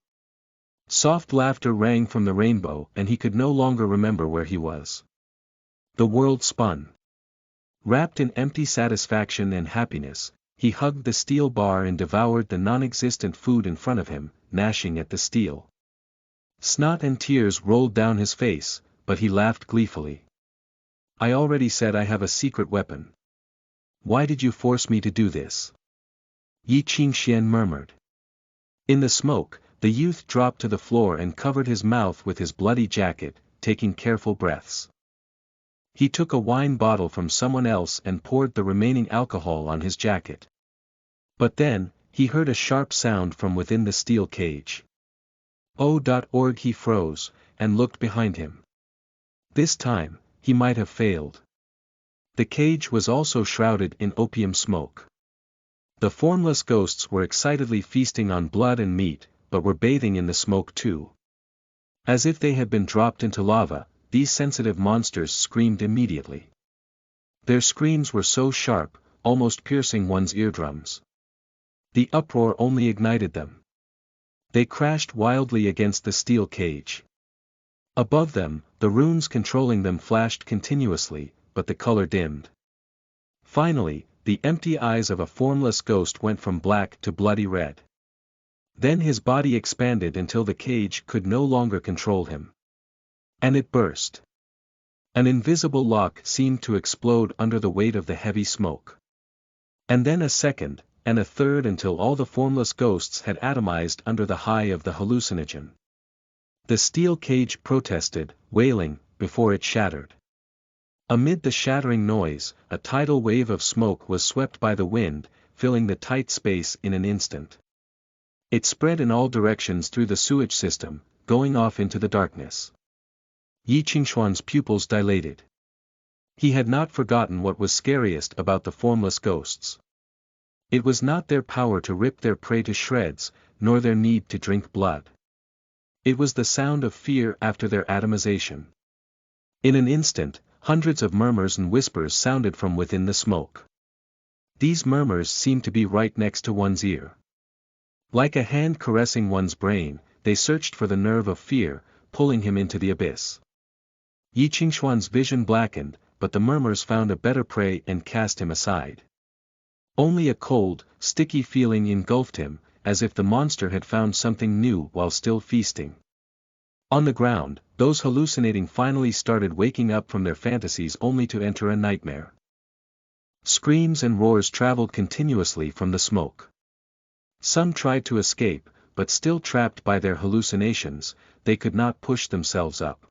Soft laughter rang from the rainbow and he could no longer remember where he was. The world spun. Wrapped in empty satisfaction and happiness, he hugged the steel bar and devoured the non-existent food in front of him, gnashing at the steel. Snot and tears rolled down his face, but he laughed gleefully. I already said I have a secret weapon. Why did you force me to do this? Yi Qingxian murmured. In the smoke, the youth dropped to the floor and covered his mouth with his bloody jacket, taking careful breaths. He took a wine bottle from someone else and poured the remaining alcohol on his jacket. But then, he heard a sharp sound from within the steel cage. Oh! He froze, and looked behind him. This time, he might have failed. The cage was also shrouded in opium smoke. The formless ghosts were excitedly feasting on blood and meat, but were bathing in the smoke too. As if they had been dropped into lava, these sensitive monsters screamed immediately. Their screams were so sharp, almost piercing one's eardrums. The uproar only ignited them. They crashed wildly against the steel cage. Above them, the runes controlling them flashed continuously, but the color dimmed. Finally, the empty eyes of a formless ghost went from black to bloody red. Then his body expanded until the cage could no longer control him. And it burst. An invisible lock seemed to explode under the weight of the heavy smoke. And then a second, and a third until all the formless ghosts had atomized under the high of the hallucinogen. The steel cage protested, wailing, before it shattered. Amid the shattering noise, a tidal wave of smoke was swept by the wind, filling the tight space in an instant. It spread in all directions through the sewage system, going off into the darkness. Xuanhuan's pupils dilated. He had not forgotten what was scariest about the formless ghosts. It was not their power to rip their prey to shreds, nor their need to drink blood. It was the sound of fear after their atomization. In an instant, hundreds of murmurs and whispers sounded from within the smoke. These murmurs seemed to be right next to one's ear. Like a hand caressing one's brain, they searched for the nerve of fear, pulling him into the abyss. Xuanhuan's vision blackened, but the murmurs found a better prey and cast him aside. Only a cold, sticky feeling engulfed him, as if the monster had found something new while still feasting. On the ground, those hallucinating finally started waking up from their fantasies only to enter a nightmare. Screams and roars traveled continuously from the smoke. Some tried to escape, but still trapped by their hallucinations, they could not push themselves up.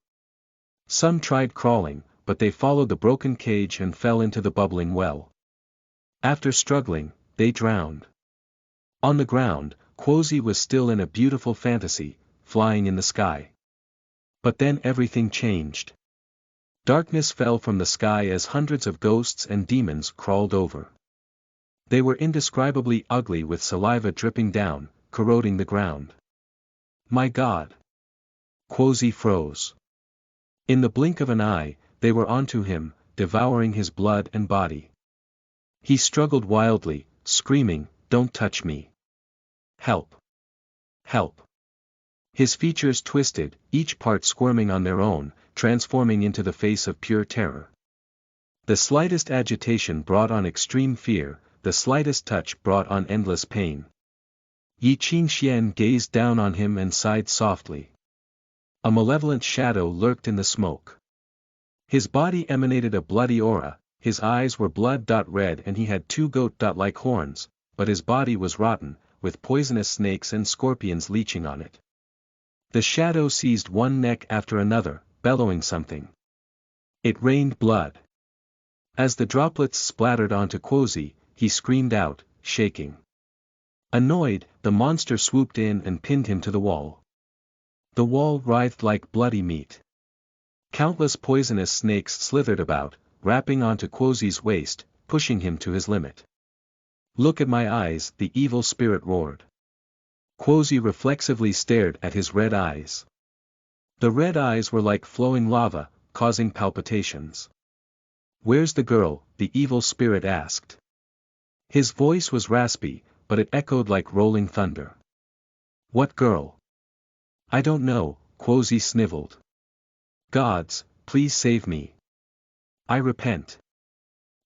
Some tried crawling, but they followed the broken cage and fell into the bubbling well. After struggling, they drowned. On the ground, Quozi was still in a beautiful fantasy, flying in the sky. But then everything changed. Darkness fell from the sky as hundreds of ghosts and demons crawled over. They were indescribably ugly with saliva dripping down, corroding the ground. My God! Quozi froze. In the blink of an eye, they were onto him, devouring his blood and body. He struggled wildly, screaming, "Don't touch me! Help! Help!" His features twisted, each part squirming on their own, transforming into the face of pure terror. The slightest agitation brought on extreme fear, the slightest touch brought on endless pain. Xuanhuan gazed down on him and sighed softly. A malevolent shadow lurked in the smoke. His body emanated a bloody aura, his eyes were blood-red and he had two goat-like horns, but his body was rotten, with poisonous snakes and scorpions leeching on it. The shadow seized one neck after another, bellowing something. It rained blood. As the droplets splattered onto Quozi, he screamed out, shaking. Annoyed, the monster swooped in and pinned him to the wall. The wall writhed like bloody meat. Countless poisonous snakes slithered about, wrapping onto Quozi's waist, pushing him to his limit. "Look at my eyes," the evil spirit roared. Quozi reflexively stared at his red eyes. The red eyes were like flowing lava, causing palpitations. "Where's the girl?" the evil spirit asked. His voice was raspy, but it echoed like rolling thunder. "What girl?" "I don't know," Quozi sniveled. "Gods, please save me. I repent.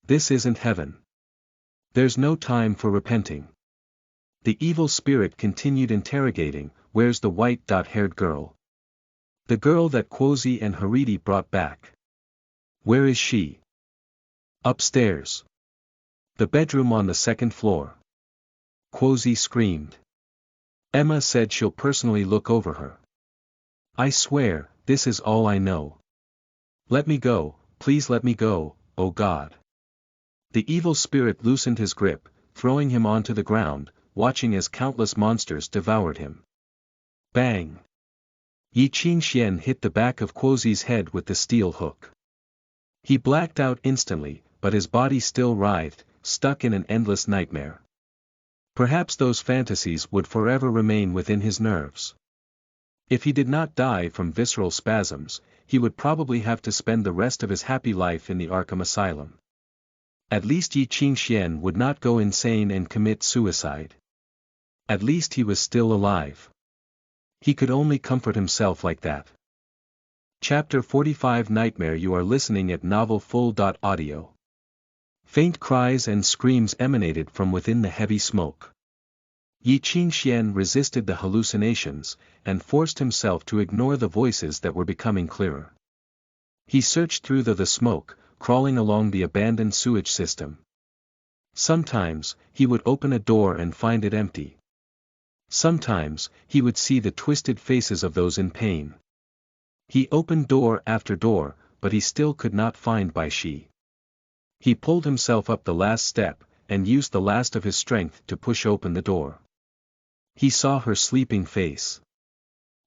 This isn't heaven. There's no time for repenting." The evil spirit continued interrogating, "Where's the white-haired girl? The girl that Quozi and Haridi brought back. Where is she?" "Upstairs. The bedroom on the second floor." Quozi screamed. "Emma said she'll personally look over her. I swear, this is all I know. Let me go, please let me go, oh God." The evil spirit loosened his grip, throwing him onto the ground, watching as countless monsters devoured him. Bang! Xuanhuan hit the back of Quozi's head with the steel hook. He blacked out instantly, but his body still writhed, stuck in an endless nightmare. Perhaps those fantasies would forever remain within his nerves. If he did not die from visceral spasms, he would probably have to spend the rest of his happy life in the Arkham Asylum. At least Xuanhuan would not go insane and commit suicide. At least he was still alive. He could only comfort himself like that. Chapter 45 Nightmare. You are listening at novelfull.audio. Faint cries and screams emanated from within the heavy smoke. Xuanhuan resisted the hallucinations, and forced himself to ignore the voices that were becoming clearer. He searched through the smoke, crawling along the abandoned sewage system. Sometimes, he would open a door and find it empty. Sometimes, he would see the twisted faces of those in pain. He opened door after door, but he still could not find Bai Shi. He pulled himself up the last step, and used the last of his strength to push open the door. He saw her sleeping face.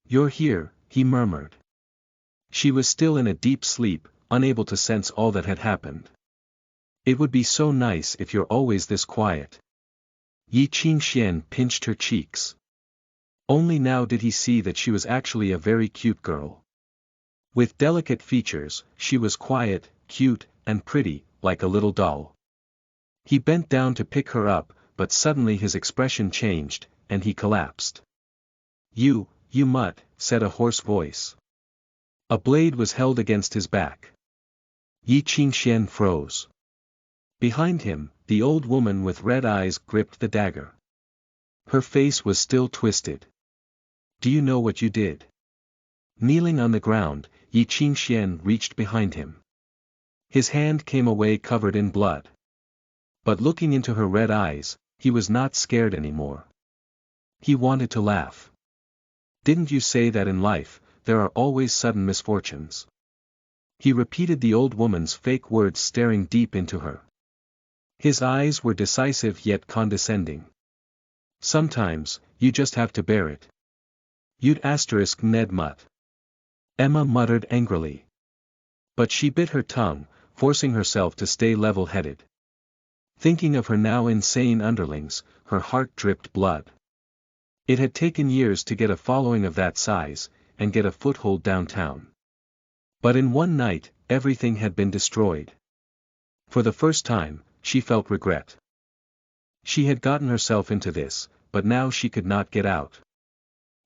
"You're here," he murmured. She was still in a deep sleep, unable to sense all that had happened. "It would be so nice if you're always this quiet." Yi Qingxian pinched her cheeks. Only now did he see that she was actually a very cute girl. With delicate features, she was quiet, cute, and pretty, like a little doll. He bent down to pick her up, but suddenly his expression changed, and he collapsed. You mutt," said a hoarse voice. A blade was held against his back. Yi Qingxian froze. Behind him, the old woman with red eyes gripped the dagger. Her face was still twisted. "Do you know what you did?" Kneeling on the ground, Yi Qingxian reached behind him. His hand came away covered in blood. But looking into her red eyes, he was not scared anymore. He wanted to laugh. "Didn't you say that in life, there are always sudden misfortunes?" He repeated the old woman's fake words, staring deep into her. His eyes were decisive yet condescending. "Sometimes, you just have to bear it. You'd Ned mutt." Emma muttered angrily. But she bit her tongue, forcing herself to stay level-headed. Thinking of her now insane underlings, her heart dripped blood. It had taken years to get a following of that size, and get a foothold downtown. But in one night, everything had been destroyed. For the first time, she felt regret. She had gotten herself into this, but now she could not get out.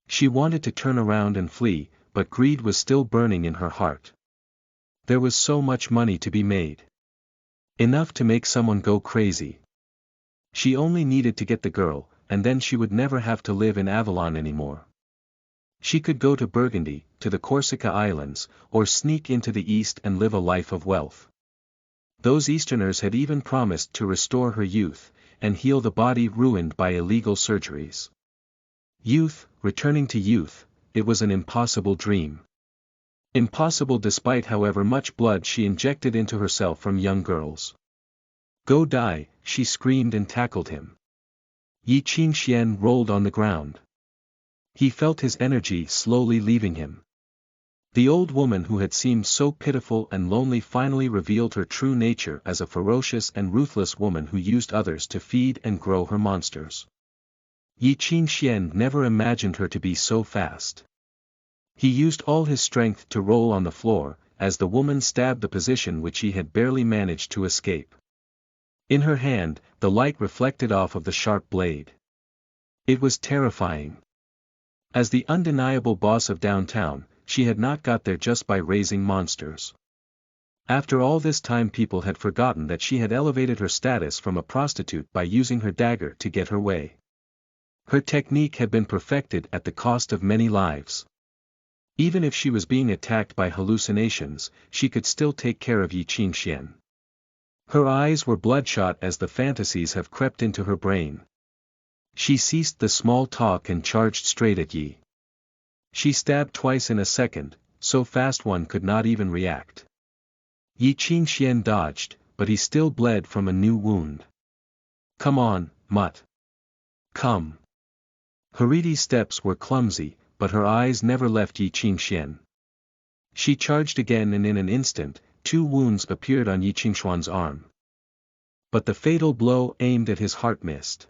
She wanted to turn around and flee, but greed was still burning in her heart. There was so much money to be made. Enough to make someone go crazy. She only needed to get the girl, and then she would never have to live in Avalon anymore. She could go to Burgundy, to the Corsica Islands, or sneak into the East and live a life of wealth. Those Easterners had even promised to restore her youth, and heal the body ruined by illegal surgeries. Youth, returning to youth, it was an impossible dream. Impossible despite however much blood she injected into herself from young girls. "Go die," she screamed and tackled him. Yi Qingxian rolled on the ground. He felt his energy slowly leaving him. The old woman who had seemed so pitiful and lonely finally revealed her true nature as a ferocious and ruthless woman who used others to feed and grow her monsters. Yi Qingxian never imagined her to be so fast. He used all his strength to roll on the floor, as the woman stabbed the position which he had barely managed to escape. In her hand, the light reflected off of the sharp blade. It was terrifying. As the undeniable boss of downtown, she had not got there just by raising monsters. After all this time people had forgotten that she had elevated her status from a prostitute by using her dagger to get her way. Her technique had been perfected at the cost of many lives. Even if she was being attacked by hallucinations, she could still take care of Yi Qingxian. Her eyes were bloodshot as the fantasies have crept into her brain. She ceased the small talk and charged straight at Yi. She stabbed twice in a second, so fast one could not even react. Yi Qingxian dodged, but he still bled from a new wound. "Come on, mutt. Come." Haridi's steps were clumsy, but her eyes never left Yi Qingxian. She charged again and in an instant, 2 wounds appeared on Yi Qingxuan's arm. But the fatal blow aimed at his heart missed.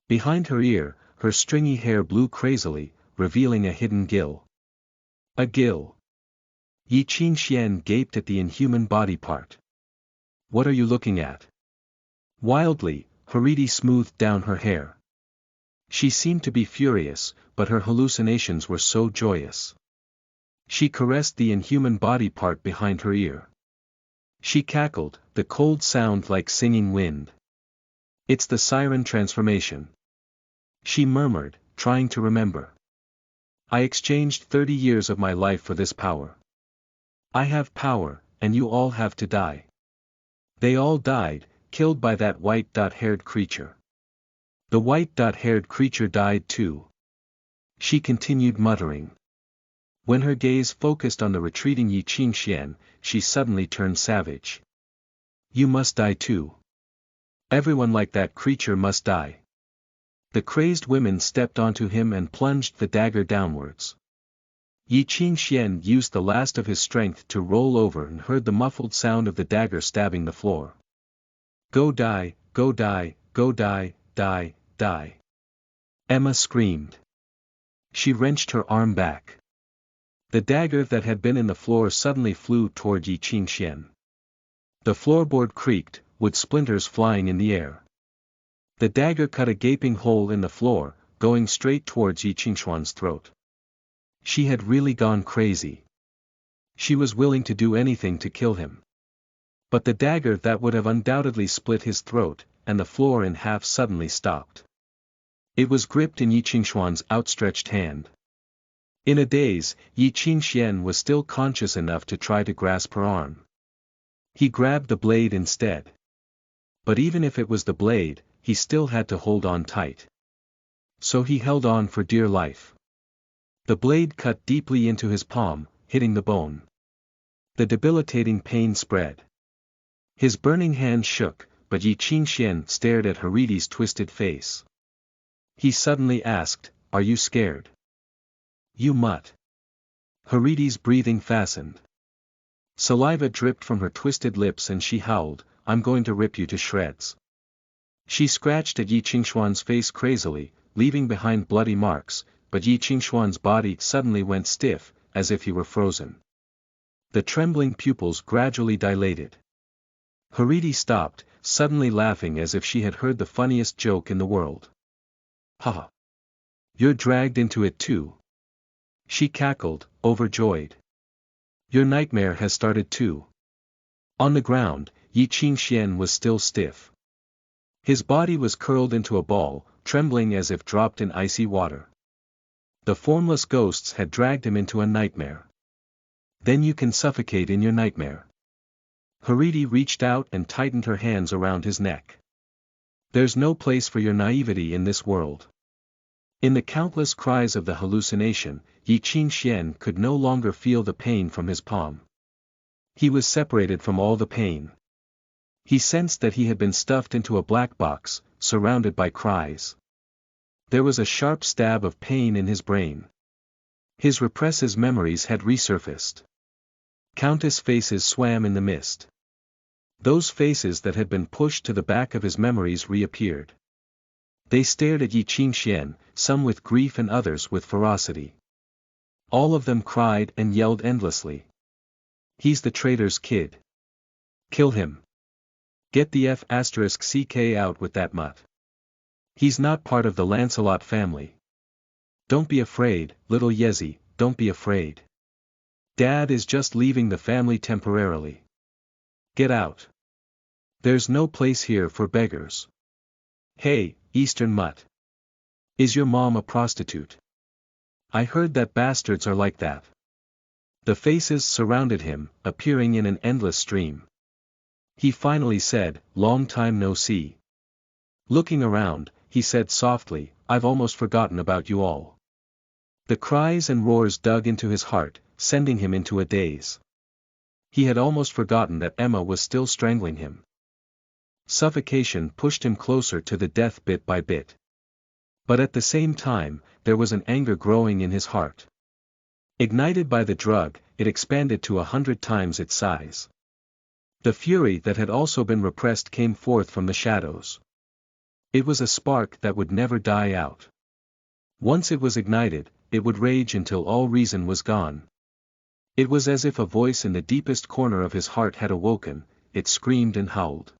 Behind her ear, her stringy hair blew crazily, revealing a hidden gill. A gill. Yi Qingxian gaped at the inhuman body part. "What are you looking at?" Wildly, Haridi smoothed down her hair. She seemed to be furious, but her hallucinations were so joyous. She caressed the inhuman body part behind her ear. She cackled, the cold sound like singing wind. "It's the siren transformation." She murmured, trying to remember. "I exchanged 30 years of my life for this power. I have power, and you all have to die. They all died, killed by that white-haired creature. The white-haired creature died too. She continued muttering. When her gaze focused on the retreating Yi Qingxian, she suddenly turned savage. You must die too. Everyone like that creature must die. The crazed women stepped onto him and plunged the dagger downwards. Yi Qingxian used the last of his strength to roll over and heard the muffled sound of the dagger stabbing the floor. Go die, go die, go die, die, die. Emma screamed. She wrenched her arm back. The dagger that had been in the floor suddenly flew toward Yi Qingxian. The floorboard creaked, with splinters flying in the air. The dagger cut a gaping hole in the floor, going straight towards Yi Qingxuan's throat. She had really gone crazy. She was willing to do anything to kill him. But the dagger that would have undoubtedly split his throat, and the floor in half suddenly stopped. It was gripped in Yi Qingxuan's outstretched hand. In a daze, Yi Qingxian was still conscious enough to try to grasp her arm. He grabbed the blade instead. But even if it was the blade, he still had to hold on tight. So he held on for dear life. The blade cut deeply into his palm, hitting the bone. The debilitating pain spread. His burning hand shook, but Yi Qingxian stared at Haridi's twisted face. He suddenly asked, "Are you scared?" You mutt. Haridi's breathing fastened. Saliva dripped from her twisted lips and she howled, "I'm going to rip you to shreds." She scratched at Yi Qingxuan's face crazily, leaving behind bloody marks, but Yi Qingxuan's body suddenly went stiff, as if he were frozen. The trembling pupils gradually dilated. Haridi stopped, suddenly laughing as if she had heard the funniest joke in the world. "Ha! You're dragged into it too." She cackled, overjoyed. "Your nightmare has started too." On the ground, Yi Qingxian was still stiff. His body was curled into a ball, trembling as if dropped in icy water. The formless ghosts had dragged him into a nightmare. Then you can suffocate in your nightmare. Haridi reached out and tightened her hands around his neck. There's no place for your naivety in this world. In the countless cries of the hallucination, Yi Qingxian could no longer feel the pain from his palm. He was separated from all the pain. He sensed that he had been stuffed into a black box, surrounded by cries. There was a sharp stab of pain in his brain. His repressed memories had resurfaced. Countless faces swam in the mist. Those faces that had been pushed to the back of his memories reappeared. They stared at Yi Qingxian, some with grief and others with ferocity. All of them cried and yelled endlessly. "He's the traitor's kid. Kill him. Get the F***ck out with that mutt. He's not part of the Lancelot family. Don't be afraid, little Yezi, don't be afraid. Dad is just leaving the family temporarily. Get out. There's no place here for beggars. Hey, Eastern mutt. Is your mom a prostitute? I heard that bastards are like that." The faces surrounded him, appearing in an endless stream. He finally said, "Long time no see." Looking around, he said softly, "I've almost forgotten about you all." The cries and roars dug into his heart, sending him into a daze. He had almost forgotten that Emma was still strangling him. Suffocation pushed him closer to the death bit by bit. But at the same time, there was an anger growing in his heart. Ignited by the drug, it expanded to 100 times its size. The fury that had also been repressed came forth from the shadows. It was a spark that would never die out. Once it was ignited, it would rage until all reason was gone. It was as if a voice in the deepest corner of his heart had awoken, it screamed and howled.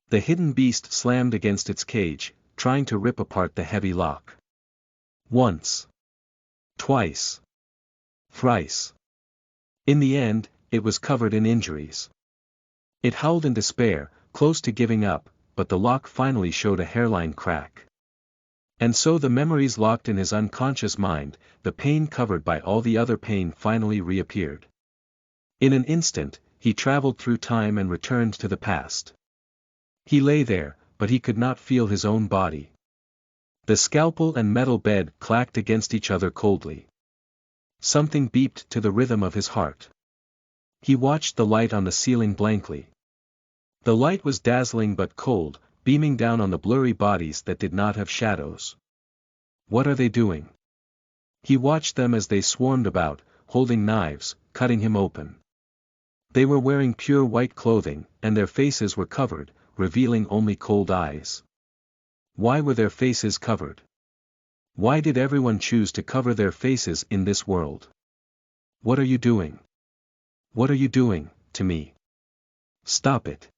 The hidden beast slammed against its cage, trying to rip apart the heavy lock. Once. Twice. Thrice. In the end, it was covered in injuries. It howled in despair, close to giving up, but the lock finally showed a hairline crack. And so the memories locked in his unconscious mind, the pain covered by all the other pain finally reappeared. In an instant, he traveled through time and returned to the past. He lay there, but he could not feel his own body. The scalpel and metal bed clacked against each other coldly. Something beeped to the rhythm of his heart. He watched the light on the ceiling blankly. The light was dazzling but cold, beaming down on the blurry bodies that did not have shadows. What are they doing? He watched them as they swarmed about, holding knives, cutting him open. They were wearing pure white clothing, and their faces were covered, revealing only cold eyes. Why were their faces covered? Why did everyone choose to cover their faces in this world? What are you doing? What are you doing to me? Stop it.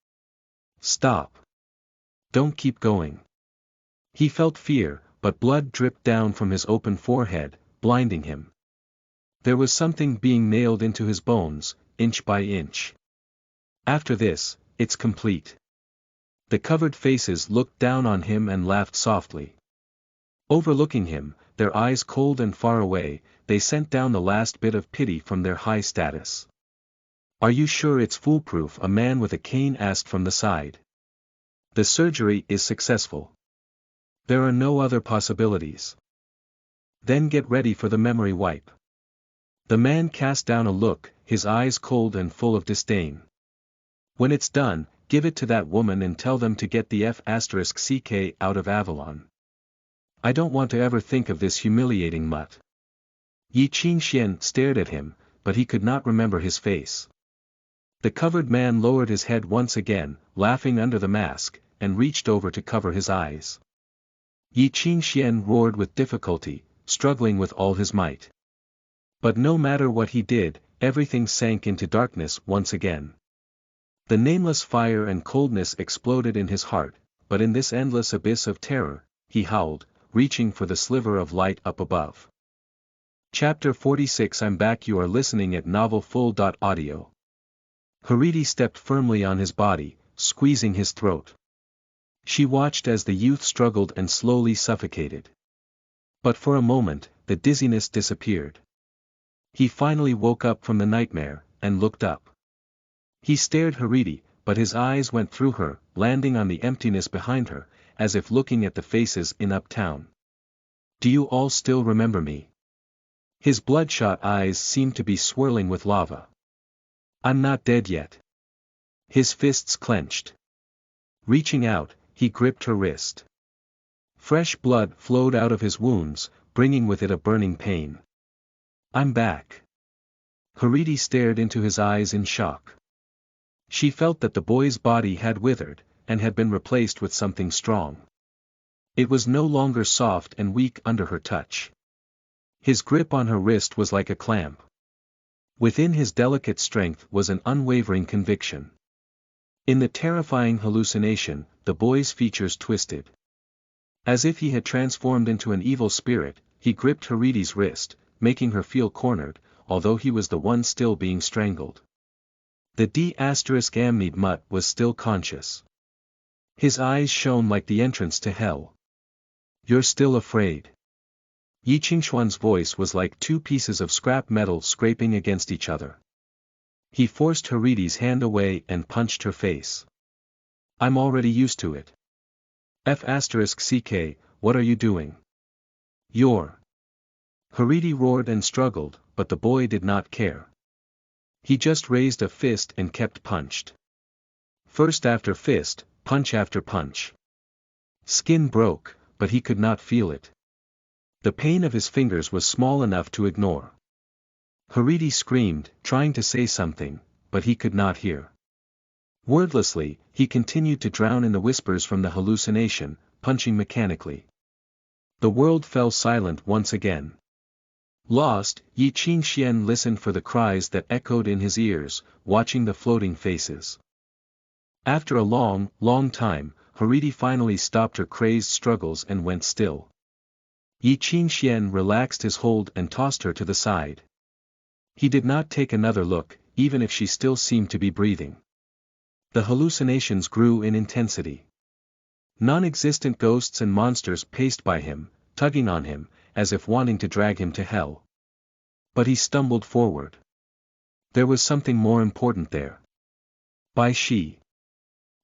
Stop. Don't keep going. He felt fear, but blood dripped down from his open forehead, blinding him. There was something being nailed into his bones, inch by inch. After this, it's complete. The covered faces looked down on him and laughed softly. Overlooking him, their eyes cold and far away, they sent down the last bit of pity from their high status. Are you sure it's foolproof? A man with a cane asked from the side. The surgery is successful. There are no other possibilities. Then get ready for the memory wipe. The man cast down a look, his eyes cold and full of disdain. When it's done, give it to that woman and tell them to get the F***ck out of Avalon. I don't want to ever think of this humiliating mutt. Yi Qingxian stared at him, but he could not remember his face. The covered man lowered his head once again, laughing under the mask, and reached over to cover his eyes. Yi Qingxian roared with difficulty, struggling with all his might. But no matter what he did, everything sank into darkness once again. The nameless fire and coldness exploded in his heart, but in this endless abyss of terror, he howled, reaching for the sliver of light up above. Chapter 46 I'm back. You are listening at novelfull.audio. Hariti stepped firmly on his body, squeezing his throat. She watched as the youth struggled and slowly suffocated. But for a moment, the dizziness disappeared. He finally woke up from the nightmare, and looked up. He stared Hariti, but his eyes went through her, landing on the emptiness behind her, as if looking at the faces in Uptown. Do you all still remember me? His bloodshot eyes seemed to be swirling with lava. I'm not dead yet. His fists clenched. Reaching out, he gripped her wrist. Fresh blood flowed out of his wounds, bringing with it a burning pain. I'm back. Hariti stared into his eyes in shock. She felt that the boy's body had withered, and had been replaced with something strong. It was no longer soft and weak under her touch. His grip on her wrist was like a clamp. Within his delicate strength was an unwavering conviction. In the terrifying hallucination, the boy's features twisted. As if he had transformed into an evil spirit, he gripped Hariti's wrist, making her feel cornered, although he was the one still being strangled. The D*Amnid Mutt was still conscious. His eyes shone like the entrance to hell. You're still afraid. Yi Qingxuan's voice was like two pieces of scrap metal scraping against each other. He forced Hariti's hand away and punched her face. I'm already used to it. F***ck, what are you doing? You're. Hariti roared and struggled, but the boy did not care. He just raised a fist and kept punched. First after fist, punch after punch. Skin broke, but he could not feel it. The pain of his fingers was small enough to ignore. Hariti screamed, trying to say something, but he could not hear. Wordlessly, he continued to drown in the whispers from the hallucination, punching mechanically. The world fell silent once again. Lost, Yi Qingxian listened for the cries that echoed in his ears, watching the floating faces. After a long, long time, Hariti finally stopped her crazed struggles and went still. Yi Qingxian relaxed his hold and tossed her to the side. He did not take another look, even if she still seemed to be breathing. The hallucinations grew in intensity. Non-existent ghosts and monsters paced by him, tugging on him, as if wanting to drag him to hell. But he stumbled forward. There was something more important there. Bai Shi.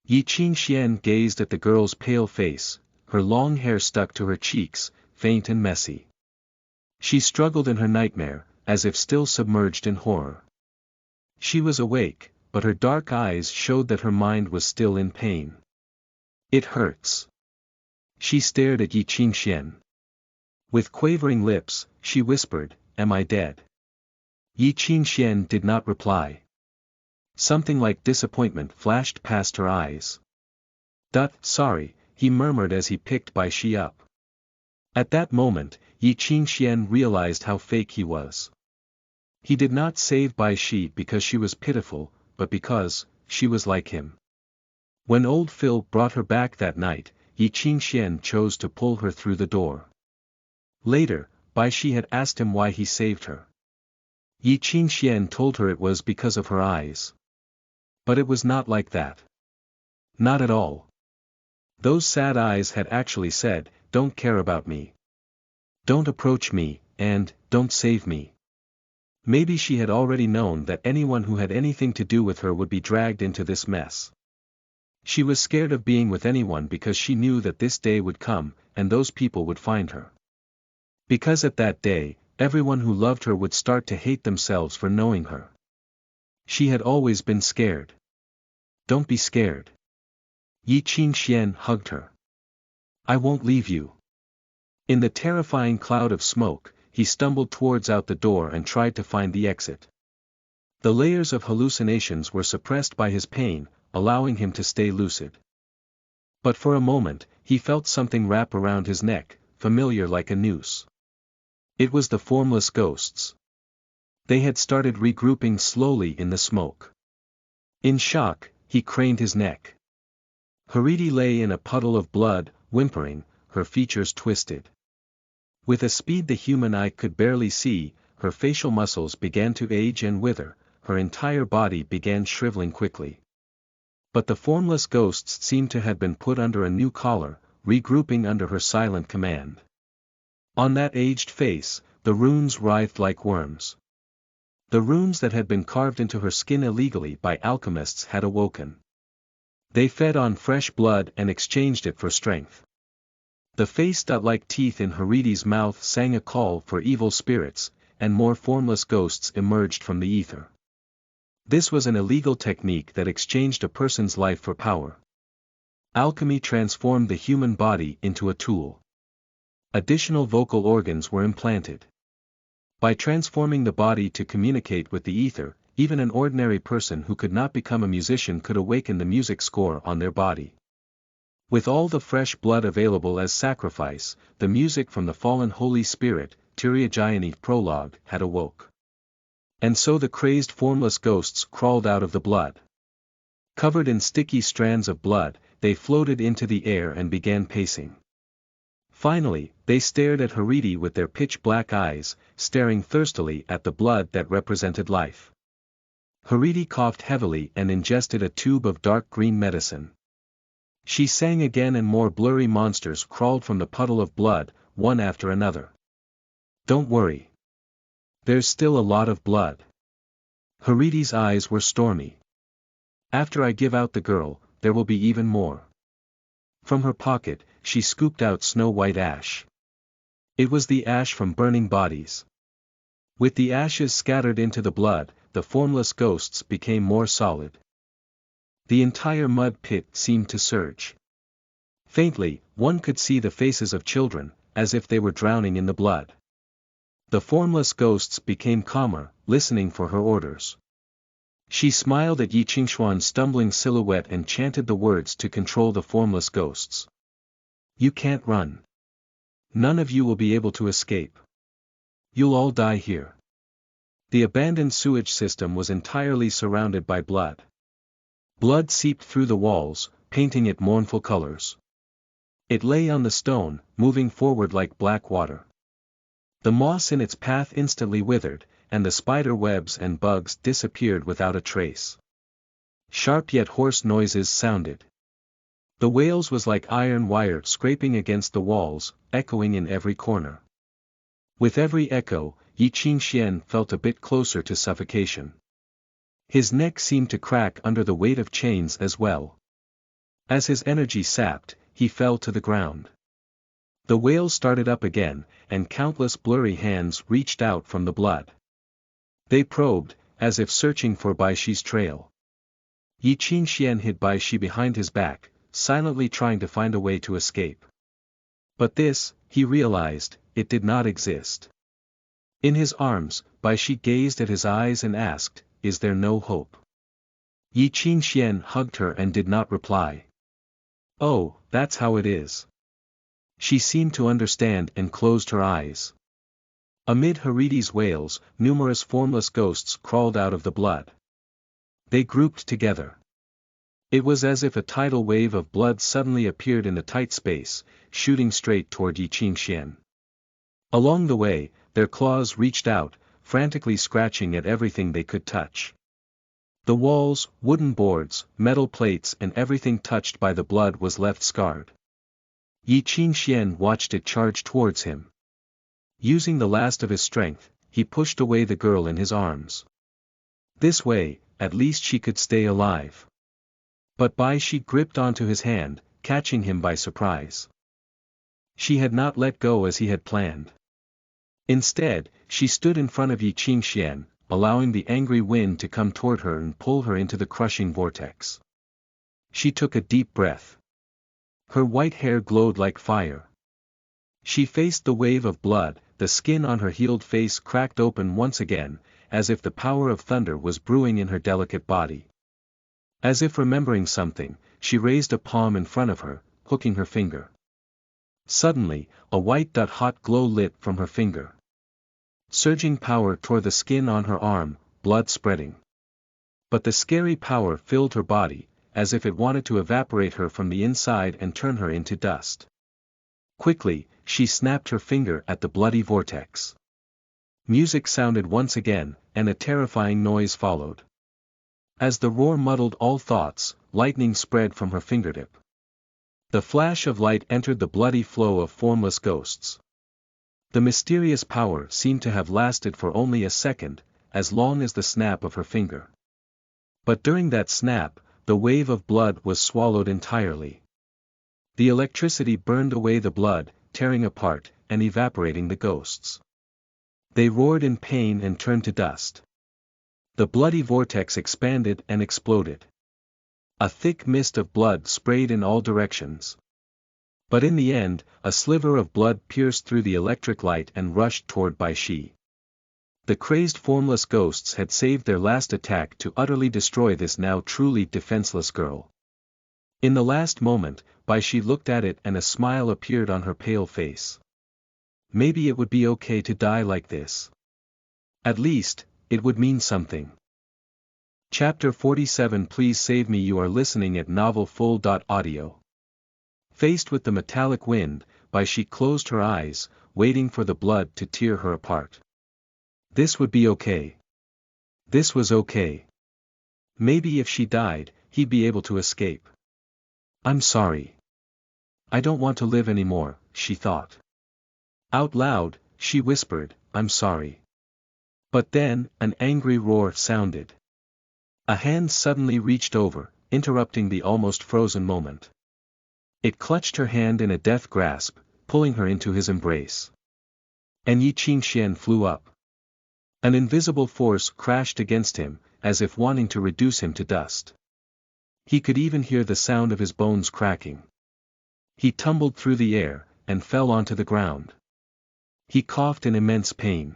Yi Qingxian gazed at the girl's pale face, her long hair stuck to her cheeks, faint and messy. She struggled in her nightmare, as if still submerged in horror. She was awake, but her dark eyes showed that her mind was still in pain. It hurts. She stared at Yi Qingxian. With quavering lips, she whispered, "Am I dead?" Yi Qingxian did not reply. Something like disappointment flashed past her eyes. Sorry, he murmured as he picked Bai Shi up. At that moment, Yi Qingxian realized how fake he was. He did not save Bai Shi because she was pitiful, but because she was like him. When old Phil brought her back that night, Yi Qingxian chose to pull her through the door. Later, Bai Shi had asked him why he saved her. Yi Qingxian told her it was because of her eyes. But it was not like that. Not at all. Those sad eyes had actually said, "Don't care about me. Don't approach me, and don't save me." Maybe she had already known that anyone who had anything to do with her would be dragged into this mess. She was scared of being with anyone because she knew that this day would come, and those people would find her. Because at that day, everyone who loved her would start to hate themselves for knowing her. She had always been scared. Don't be scared. Yi Qingxian hugged her. I won't leave you. In the terrifying cloud of smoke, he stumbled towards out the door and tried to find the exit. The layers of hallucinations were suppressed by his pain, allowing him to stay lucid. But for a moment, he felt something wrap around his neck, familiar like a noose. It was the formless ghosts. They had started regrouping slowly in the smoke. In shock, he craned his neck. Hariti lay in a puddle of blood, whimpering, her features twisted. With a speed the human eye could barely see, her facial muscles began to age and wither, her entire body began shriveling quickly. But the formless ghosts seemed to have been put under a new collar, regrouping under her silent command. On that aged face, the runes writhed like worms. The runes that had been carved into her skin illegally by alchemists had awoken. They fed on fresh blood and exchanged it for strength. The face-like teeth in Hariti's mouth sang a call for evil spirits, and more formless ghosts emerged from the ether. This was an illegal technique that exchanged a person's life for power. Alchemy transformed the human body into a tool. Additional vocal organs were implanted. By transforming the body to communicate with the ether, even an ordinary person who could not become a musician could awaken the music score on their body. With all the fresh blood available as sacrifice, the music from the fallen Holy Spirit, Tiriajayani prologue, had awoke. And so the crazed formless ghosts crawled out of the blood. Covered in sticky strands of blood, they floated into the air and began pacing. Finally, they stared at Hariti with their pitch-black eyes, staring thirstily at the blood that represented life. Hariti coughed heavily and ingested a tube of dark green medicine. She sang again and more blurry monsters crawled from the puddle of blood, one after another. Don't worry. There's still a lot of blood. Hariti's eyes were stormy. After I give out the girl, there will be even more. From her pocket, she scooped out snow-white ash. It was the ash from burning bodies. With the ashes scattered into the blood, the formless ghosts became more solid. The entire mud pit seemed to surge. Faintly, one could see the faces of children, as if they were drowning in the blood. The formless ghosts became calmer, listening for her orders. She smiled at Yi Qingxuan's stumbling silhouette and chanted the words to control the formless ghosts. You can't run. None of you will be able to escape. You'll all die here. The abandoned sewage system was entirely surrounded by blood. Blood seeped through the walls, painting it mournful colors. It lay on the stone, moving forward like black water. The moss in its path instantly withered, and the spider webs and bugs disappeared without a trace. Sharp yet hoarse noises sounded. The wails was like iron wire scraping against the walls, echoing in every corner. With every echo, Yi Qingxian felt a bit closer to suffocation. His neck seemed to crack under the weight of chains as well. As his energy sapped, he fell to the ground. The wail started up again, and countless blurry hands reached out from the blood. They probed, as if searching for Bai Shi's trail. Yi Qingxian hid Bai Shi behind his back, silently trying to find a way to escape. But this, he realized, it did not exist. In his arms, Bai Shi gazed at his eyes and asked, "Is there no hope?" Yi Qingxian hugged her and did not reply. "Oh, that's how it is." She seemed to understand and closed her eyes. Amid Haridi's wails, numerous formless ghosts crawled out of the blood. They grouped together. It was as if a tidal wave of blood suddenly appeared in a tight space, shooting straight toward Yi Qingxian. Along the way, their claws reached out, frantically scratching at everything they could touch. The walls, wooden boards, metal plates and everything touched by the blood was left scarred. Yi Qingxian watched it charge towards him. Using the last of his strength, he pushed away the girl in his arms. This way, at least she could stay alive. But Bai Shi gripped onto his hand, catching him by surprise. She had not let go as he had planned. Instead, she stood in front of Yi Qingxian, allowing the angry wind to come toward her and pull her into the crushing vortex. She took a deep breath. Her white hair glowed like fire. She faced the wave of blood, the skin on her healed face cracked open once again, as if the power of thunder was brewing in her delicate body. As if remembering something, she raised a palm in front of her, hooking her finger. Suddenly, a white-hot glow lit from her finger. Surging power tore the skin on her arm, blood spreading. But the scary power filled her body, as if it wanted to evaporate her from the inside and turn her into dust. Quickly, she snapped her finger at the bloody vortex. Music sounded once again, and a terrifying noise followed. As the roar muddled all thoughts, lightning spread from her fingertip. The flash of light entered the bloody flow of formless ghosts. The mysterious power seemed to have lasted for only a second, as long as the snap of her finger. But during that snap, the wave of blood was swallowed entirely. The electricity burned away the blood, tearing apart, and evaporating the ghosts. They roared in pain and turned to dust. The bloody vortex expanded and exploded. A thick mist of blood sprayed in all directions. But in the end, a sliver of blood pierced through the electric light and rushed toward Bai Shi. The crazed formless ghosts had saved their last attack to utterly destroy this now truly defenseless girl. In the last moment, Bai Shi looked at it and a smile appeared on her pale face. Maybe it would be okay to die like this. At least, it would mean something. Chapter 47. Please save me. You are listening at novelfull.audio. Faced with the metallic wind, Bai Shi closed her eyes, waiting for the blood to tear her apart. This would be okay. This was okay. Maybe if she died, he'd be able to escape. I'm sorry. I don't want to live anymore, she thought. Out loud, she whispered, I'm sorry. But then, an angry roar sounded. A hand suddenly reached over, interrupting the almost frozen moment. It clutched her hand in a death grasp, pulling her into his embrace. And Yi Qingxian flew up. An invisible force crashed against him, as if wanting to reduce him to dust. He could even hear the sound of his bones cracking. He tumbled through the air, and fell onto the ground. He coughed in immense pain.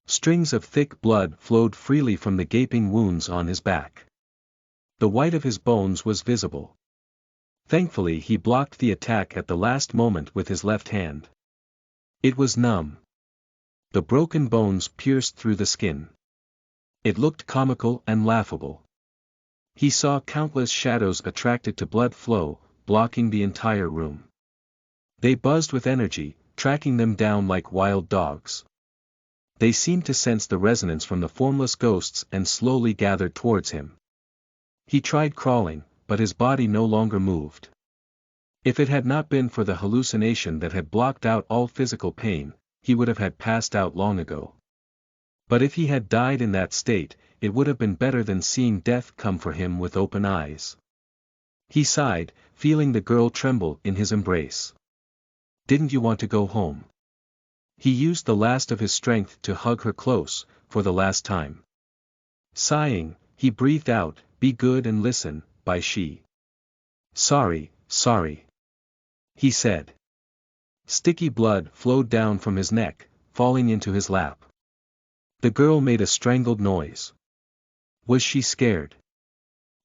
Strings of thick blood flowed freely from the gaping wounds on his back. The white of his bones was visible. Thankfully he blocked the attack at the last moment with his left hand. It was numb. The broken bones pierced through the skin. It looked comical and laughable. He saw countless shadows attracted to blood flow, blocking the entire room. They buzzed with energy, tracking them down like wild dogs. They seemed to sense the resonance from the formless ghosts and slowly gathered towards him. He tried crawling, but his body no longer moved. If it had not been for the hallucination that had blocked out all physical pain, he would have had passed out long ago. But if he had died in that state, it would have been better than seeing death come for him with open eyes. He sighed, feeling the girl tremble in his embrace. Didn't you want to go home? He used the last of his strength to hug her close, for the last time. Sighing, he breathed out, "Be good and listen, Bai Shi." "Sorry, sorry," he said. Sticky blood flowed down from his neck, falling into his lap. The girl made a strangled noise. Was she scared?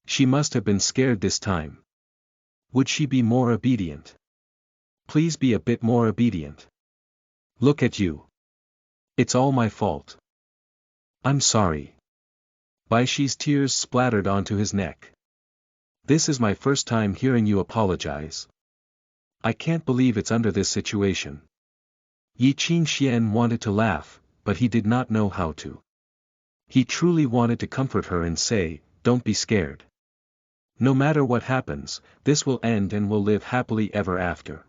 She must have been scared this time. Would she be more obedient? Please be a bit more obedient. Look at you. It's all my fault. I'm sorry. Bai Shi's tears splattered onto his neck. This is my first time hearing you apologize. I can't believe it's under this situation. Yi Qingxian wanted to laugh, but he did not know how to. He truly wanted to comfort her and say, "Don't be scared. No matter what happens, this will end and we'll live happily ever after.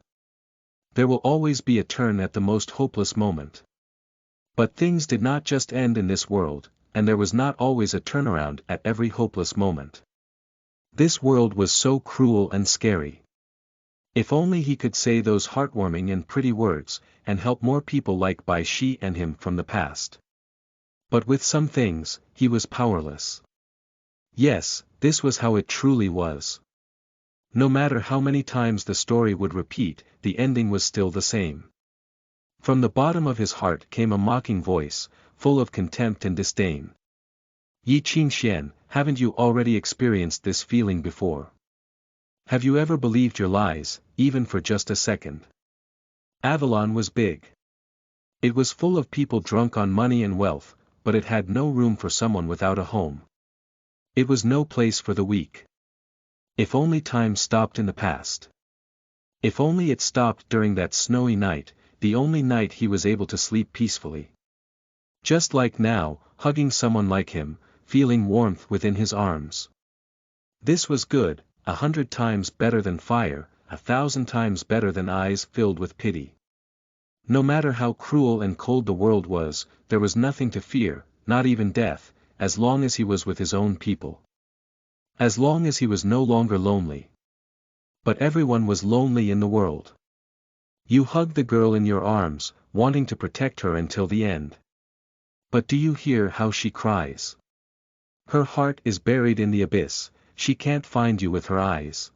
There will always be a turn at the most hopeless moment." But things did not just end in this world, and there was not always a turnaround at every hopeless moment. This world was so cruel and scary. If only he could say those heartwarming and pretty words, and help more people like Bai Shi and him from the past. But with some things, he was powerless. Yes, this was how it truly was. No matter how many times the story would repeat, the ending was still the same. From the bottom of his heart came a mocking voice, full of contempt and disdain. "Yi Qingxian, haven't you already experienced this feeling before? Have you ever believed your lies, even for just a second?" Avalon was big. It was full of people drunk on money and wealth, but it had no room for someone without a home. It was no place for the weak. If only time stopped in the past. If only it stopped during that snowy night, the only night he was able to sleep peacefully. Just like now, hugging someone like him, feeling warmth within his arms. This was good, 100 times better than fire, 1,000 times better than eyes filled with pity. No matter how cruel and cold the world was, there was nothing to fear, not even death, as long as he was with his own people. As long as he was no longer lonely. But everyone was lonely in the world. You hug the girl in your arms, wanting to protect her until the end. But do you hear how she cries? Her heart is buried in the abyss, she can't find you with her eyes.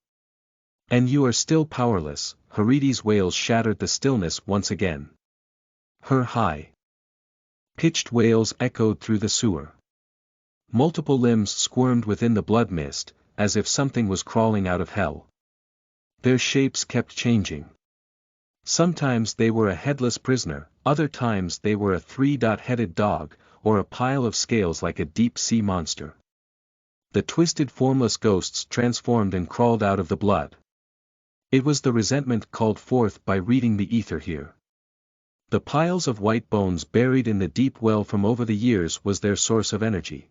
And you are still powerless. Haridi's wails shattered the stillness once again. Her high-pitched wails echoed through the sewer. Multiple limbs squirmed within the blood mist, as if something was crawling out of hell. Their shapes kept changing. Sometimes they were a headless prisoner, other times they were a three-headed dog, or a pile of scales like a deep-sea monster. The twisted formless ghosts transformed and crawled out of the blood. It was the resentment called forth by reading the ether here. The piles of white bones buried in the deep well from over the years was their source of energy.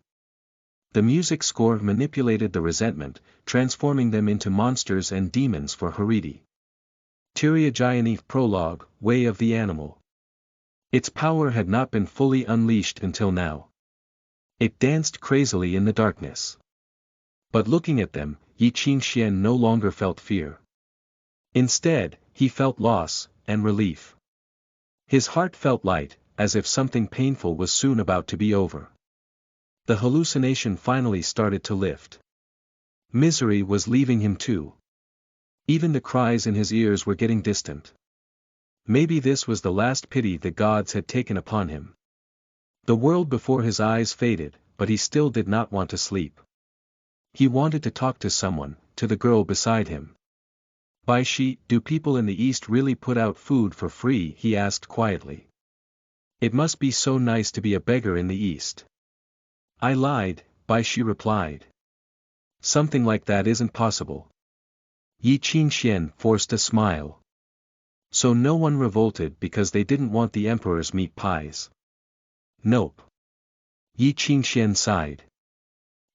The music score manipulated the resentment, transforming them into monsters and demons for Haridi. Tyriagianif Prologue, Way of the Animal. Its power had not been fully unleashed until now. It danced crazily in the darkness. But looking at them, Yi Qingxian no longer felt fear. Instead, he felt loss, and relief. His heart felt light, as if something painful was soon about to be over. The hallucination finally started to lift. Misery was leaving him too. Even the cries in his ears were getting distant. Maybe this was the last pity the gods had taken upon him. The world before his eyes faded, but he still did not want to sleep. He wanted to talk to someone, to the girl beside him. "Bai Shi, do people in the East really put out food for free?" he asked quietly. "It must be so nice to be a beggar in the East." "I lied," Bai Shi replied. "Something like that isn't possible." Yi Qingxian forced a smile. So no one revolted because they didn't want the emperor's meat pies. "Nope." Yi Qingxian sighed.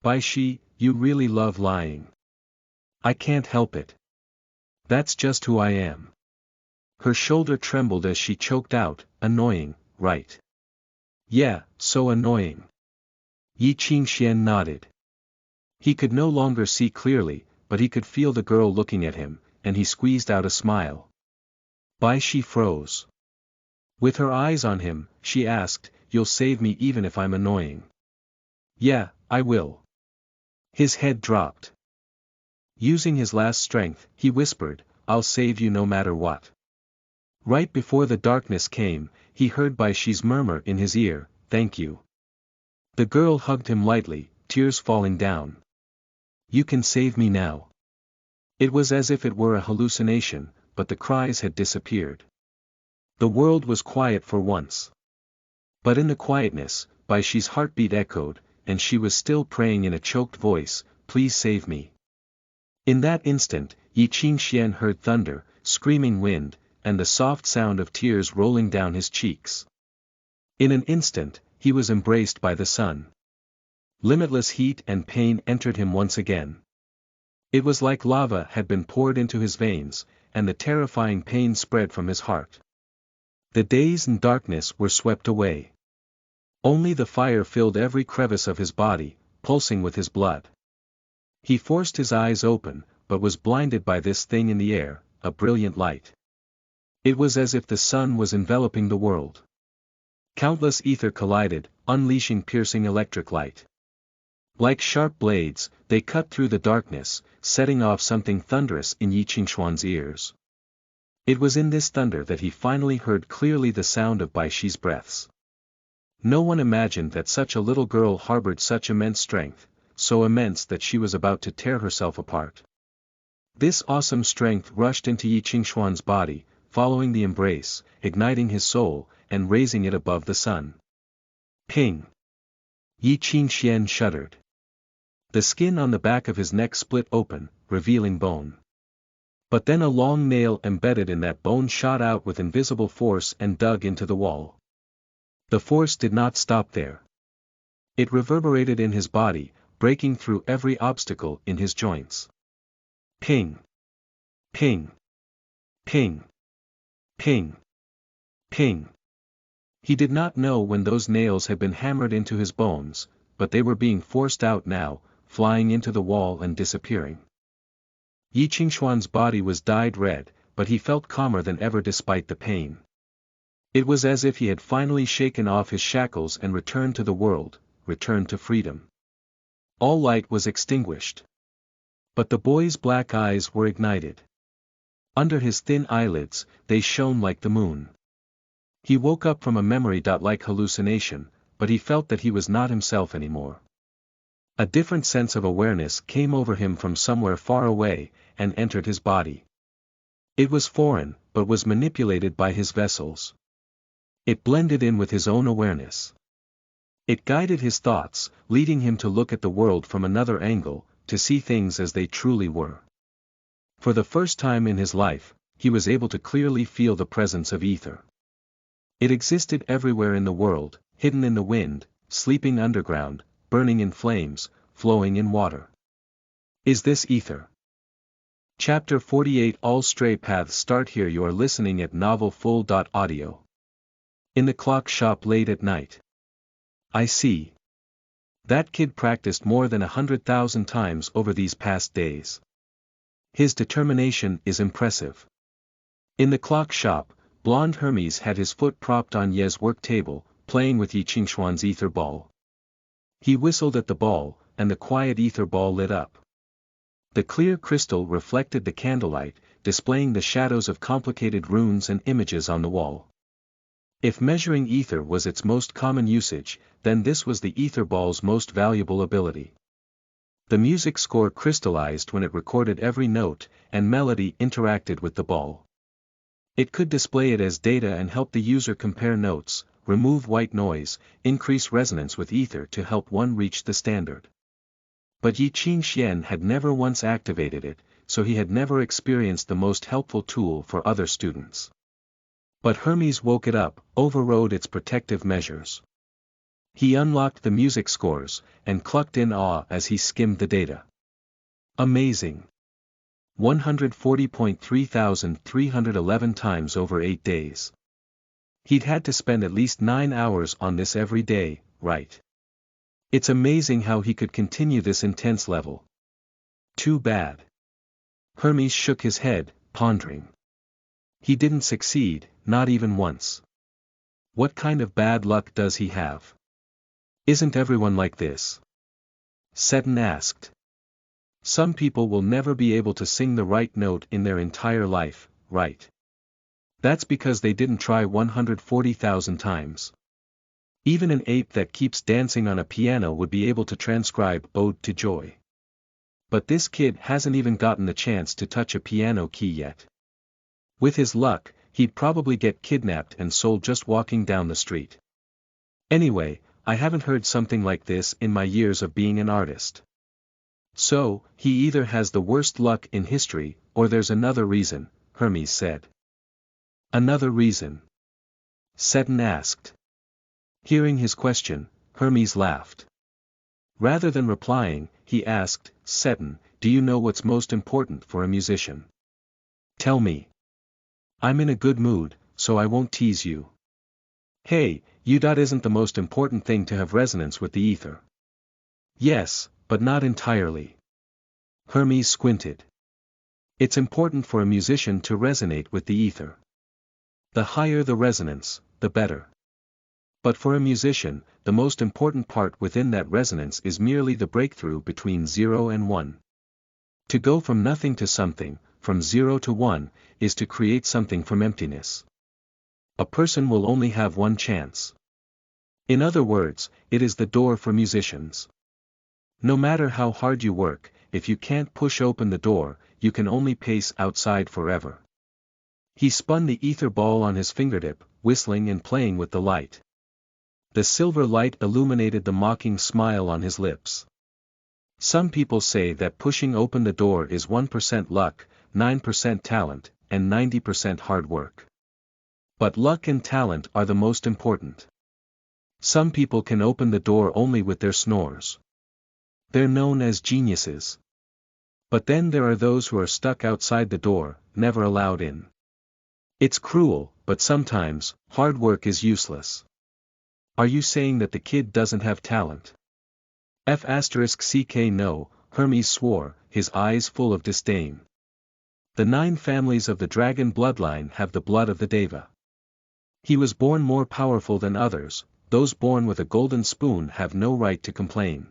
"Bai Shi, you really love lying." "I can't help it. That's just who I am." Her shoulder trembled as she choked out, "Annoying, right?" Yeah, so annoying. Yi Qingxian nodded. He could no longer see clearly, but he could feel the girl looking at him, and he squeezed out a smile. Bai Shi froze. With her eyes on him, she asked, "You'll save me even if I'm annoying?" "Yeah, I will." His head dropped. Using his last strength, he whispered, "I'll save you no matter what." Right before the darkness came, he heard Bai Shi's murmur in his ear, "Thank you." The girl hugged him lightly, tears falling down. "You can save me now." It was as if it were a hallucination, but the cries had disappeared. The world was quiet for once. But in the quietness, Bai Shi's heartbeat echoed, and she was still praying in a choked voice, "Please save me." In that instant, Yi Qingxian heard thunder, screaming wind, and the soft sound of tears rolling down his cheeks. In an instant, he was embraced by the sun. Limitless heat and pain entered him once again. It was like lava had been poured into his veins, and the terrifying pain spread from his heart. The daze and darkness were swept away. Only the fire filled every crevice of his body, pulsing with his blood. He forced his eyes open, but was blinded by this thing in the air, a brilliant light. It was as if the sun was enveloping the world. Countless ether collided, unleashing piercing electric light. Like sharp blades, they cut through the darkness, setting off something thunderous in Yi Qingxuan's ears. It was in this thunder that he finally heard clearly the sound of Bai Shi's breaths. No one imagined that such a little girl harbored such immense strength, so immense that she was about to tear herself apart. This awesome strength rushed into Yi Qingxuan's body, following the embrace, igniting his soul, and raising it above the sun. Ping! Yi Qingxian shuddered. The skin on the back of his neck split open, revealing bone. But then a long nail embedded in that bone shot out with invisible force and dug into the wall. The force did not stop there. It reverberated in his body, breaking through every obstacle in his joints. Ping! Ping! Ping! Ping! Ping! He did not know when those nails had been hammered into his bones, but they were being forced out now, flying into the wall and disappearing. Yi Qingxuan's body was dyed red, but he felt calmer than ever despite the pain. It was as if he had finally shaken off his shackles and returned to the world, returned to freedom. All light was extinguished. But the boy's black eyes were ignited. Under his thin eyelids, they shone like the moon. He woke up from a memory-like hallucination, but he felt that he was not himself anymore. A different sense of awareness came over him from somewhere far away, and entered his body. It was foreign, but was manipulated by his vessels. It blended in with his own awareness. It guided his thoughts, leading him to look at the world from another angle, to see things as they truly were. For the first time in his life, he was able to clearly feel the presence of ether. It existed everywhere in the world, hidden in the wind, sleeping underground, burning in flames, flowing in water. Is this ether? Chapter 48 All stray paths start here. You are listening at novelfull.audio. In the clock shop late at night. I see. That kid practiced more than 100,000 times over these past days. His determination is impressive. In the clock shop, blonde Hermes had his foot propped on Ye's work table, playing with Yi Qingxuan's ether ball. He whistled at the ball, and the quiet ether ball lit up. The clear crystal reflected the candlelight, displaying the shadows of complicated runes and images on the wall. If measuring ether was its most common usage, then this was the ether ball's most valuable ability. The music score crystallized when it recorded every note, and melody interacted with the ball. It could display it as data and help the user compare notes, remove white noise, increase resonance with ether to help one reach the standard. But Yi Qingxian had never once activated it, so he had never experienced the most helpful tool for other students. But Hermes woke it up, overrode its protective measures. He unlocked the music scores, and clucked in awe as he skimmed the data. Amazing! 140.3311 times over 8 days. He'd had to spend at least 9 hours on this every day, right? It's amazing how he could continue this intense level. Too bad. Hermes shook his head, pondering. He didn't succeed, not even once. What kind of bad luck does he have? Isn't everyone like this? Seton asked. Some people will never be able to sing the right note in their entire life, right? That's because they didn't try 140,000 times. Even an ape that keeps dancing on a piano would be able to transcribe Ode to Joy. But this kid hasn't even gotten the chance to touch a piano key yet. With his luck, he'd probably get kidnapped and sold just walking down the street. Anyway, I haven't heard something like this in my years of being an artist. So, he either has the worst luck in history, or there's another reason, Hermes said. Another reason? Seton asked. Hearing his question, Hermes laughed. Rather than replying, he asked, Seton, do you know what's most important for a musician? Tell me. I'm in a good mood, so I won't tease you. Hey, isn't the most important thing to have resonance with the ether? Yes, but not entirely. Hermes squinted. It's important for a musician to resonate with the ether. The higher the resonance, the better. But for a musician, the most important part within that resonance is merely the breakthrough between 0 and 1. To go from nothing to something, from 0 to 1, is to create something from emptiness. A person will only have one chance. In other words, it is the door for musicians. No matter how hard you work, if you can't push open the door, you can only pace outside forever. He spun the ether ball on his fingertip, whistling and playing with the light. The silver light illuminated the mocking smile on his lips. Some people say that pushing open the door is 1% luck, 9% talent, and 90% hard work. But luck and talent are the most important. Some people can open the door only with their snores. They're known as geniuses. But then there are those who are stuck outside the door, never allowed in. It's cruel, but sometimes, hard work is useless. Are you saying that the kid doesn't have talent? No, Hermes swore, his eyes full of disdain. The 9 families of the dragon bloodline have the blood of the Deva. He was born more powerful than others, those born with a golden spoon have no right to complain.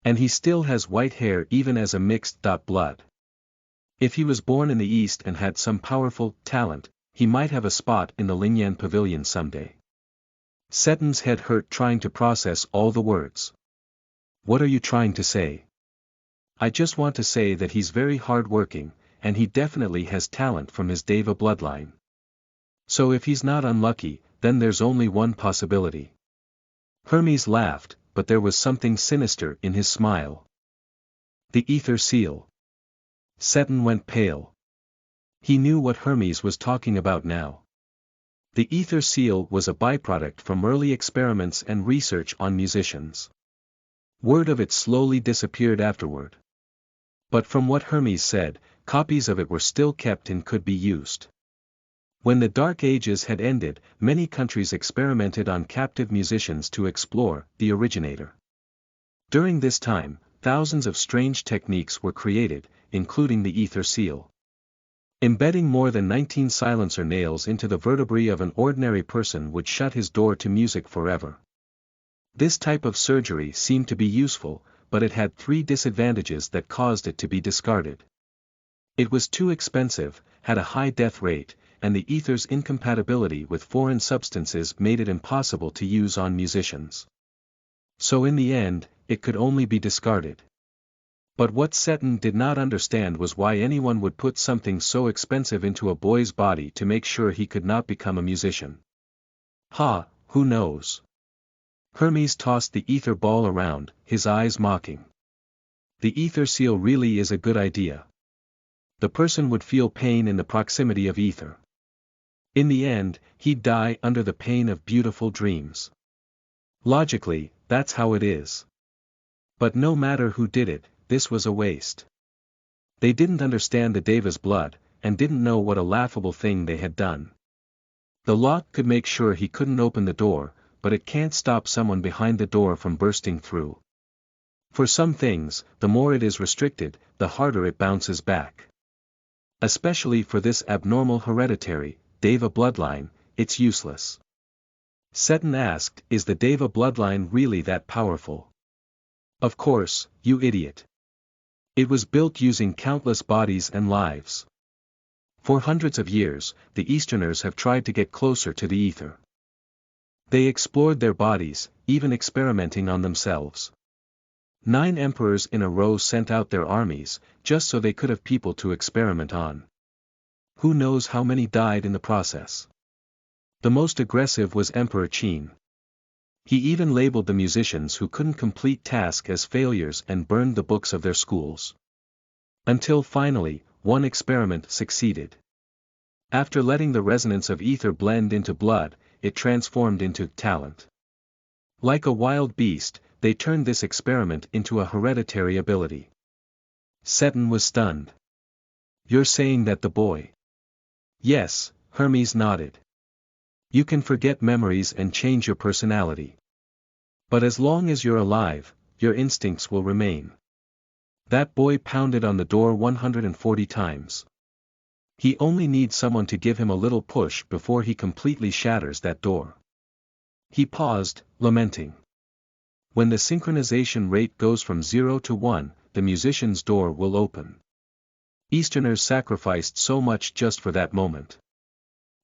And he still has white hair even as a mixed blood. If he was born in the East and had some powerful talent, he might have a spot in the Lingyan pavilion someday. Seton's head hurt trying to process all the words. What are you trying to say? I just want to say that he's very hard-working, and he definitely has talent from his Deva bloodline. So if he's not unlucky, then there's only one possibility. Hermes laughed, but there was something sinister in his smile. The ether seal. Seton went pale. He knew what Hermes was talking about now. The ether seal was a byproduct from early experiments and research on musicians. Word of it slowly disappeared afterward. But from what Hermes said, copies of it were still kept and could be used. When the Dark Ages had ended, many countries experimented on captive musicians to explore the originator. During this time, thousands of strange techniques were created, including the ether seal. Embedding more than 19 silencer nails into the vertebrae of an ordinary person would shut his door to music forever. This type of surgery seemed to be useful, but it had 3 disadvantages that caused it to be discarded. It was too expensive, had a high death rate, and the ether's incompatibility with foreign substances made it impossible to use on musicians. So in the end, it could only be discarded. But what Seton did not understand was why anyone would put something so expensive into a boy's body to make sure he could not become a musician. Who knows? Hermes tossed the ether ball around, his eyes mocking. The ether seal really is a good idea. The person would feel pain in the proximity of ether. In the end, he'd die under the pain of beautiful dreams. Logically, that's how it is. But no matter who did it, this was a waste. They didn't understand the Deva's blood, and didn't know what a laughable thing they had done. The lock could make sure he couldn't open the door, but it can't stop someone behind the door from bursting through. For some things, the more it is restricted, the harder it bounces back. Especially for this abnormal hereditary, Deva bloodline, it's useless. Seton asked, is the Deva bloodline really that powerful? Of course, you idiot. It was built using countless bodies and lives. For hundreds of years, the Easterners have tried to get closer to the ether. They explored their bodies, even experimenting on themselves. 9 emperors in a row sent out their armies, just so they could have people to experiment on. Who knows how many died in the process? The most aggressive was Emperor Qin. He even labeled the musicians who couldn't complete tasks as failures and burned the books of their schools. Until finally, one experiment succeeded. After letting the resonance of ether blend into blood, it transformed into talent. Like a wild beast, they turned this experiment into a hereditary ability. Seton was stunned. You're saying that the boy? Yes, Hermes nodded. You can forget memories and change your personality. But as long as you're alive, your instincts will remain. That boy pounded on the door 140 times. He only needs someone to give him a little push before he completely shatters that door. He paused, lamenting. When the synchronization rate goes from 0 to 1, the musician's door will open. Easterners sacrificed so much just for that moment.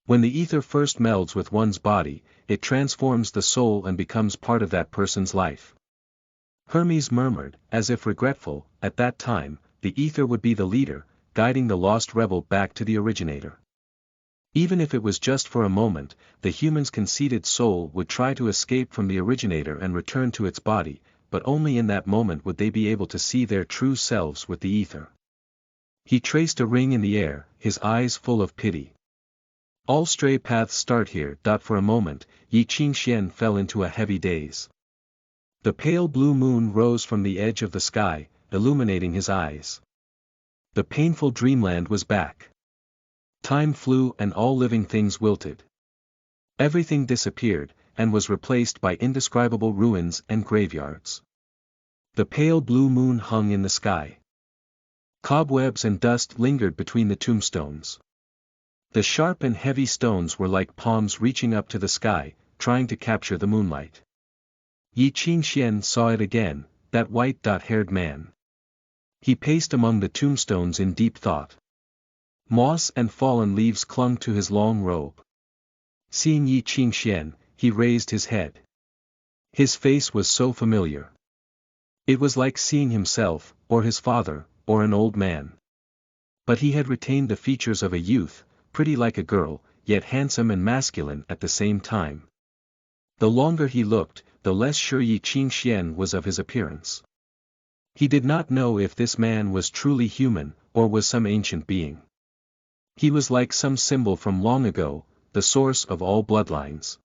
When the ether first melds with one's body, it transforms the soul and becomes part of that person's life. Hermes murmured, as if regretful, at that time, the ether would be the leader, guiding the lost rebel back to the originator. Even if it was just for a moment, the human's conceited soul would try to escape from the originator and return to its body, but only in that moment would they be able to see their true selves with the ether. He traced a ring in the air, his eyes full of pity. All stray paths start here. For a moment, Yi Qingxian fell into a heavy daze. The pale blue moon rose from the edge of the sky, illuminating his eyes. The painful dreamland was back. Time flew and all living things wilted. Everything disappeared, and was replaced by indescribable ruins and graveyards. The pale blue moon hung in the sky. Cobwebs and dust lingered between the tombstones. The sharp and heavy stones were like palms reaching up to the sky, trying to capture the moonlight. Yi Qingxian saw it again, that white-haired man. He paced among the tombstones in deep thought. Moss and fallen leaves clung to his long robe. Seeing Yi Qingxian, he raised his head. His face was so familiar. It was like seeing himself, or his father, or an old man. But he had retained the features of a youth, pretty like a girl, yet handsome and masculine at the same time. The longer he looked, the less sure Yi Qingxian was of his appearance. He did not know if this man was truly human, or was some ancient being. He was like some symbol from long ago, the source of all bloodlines.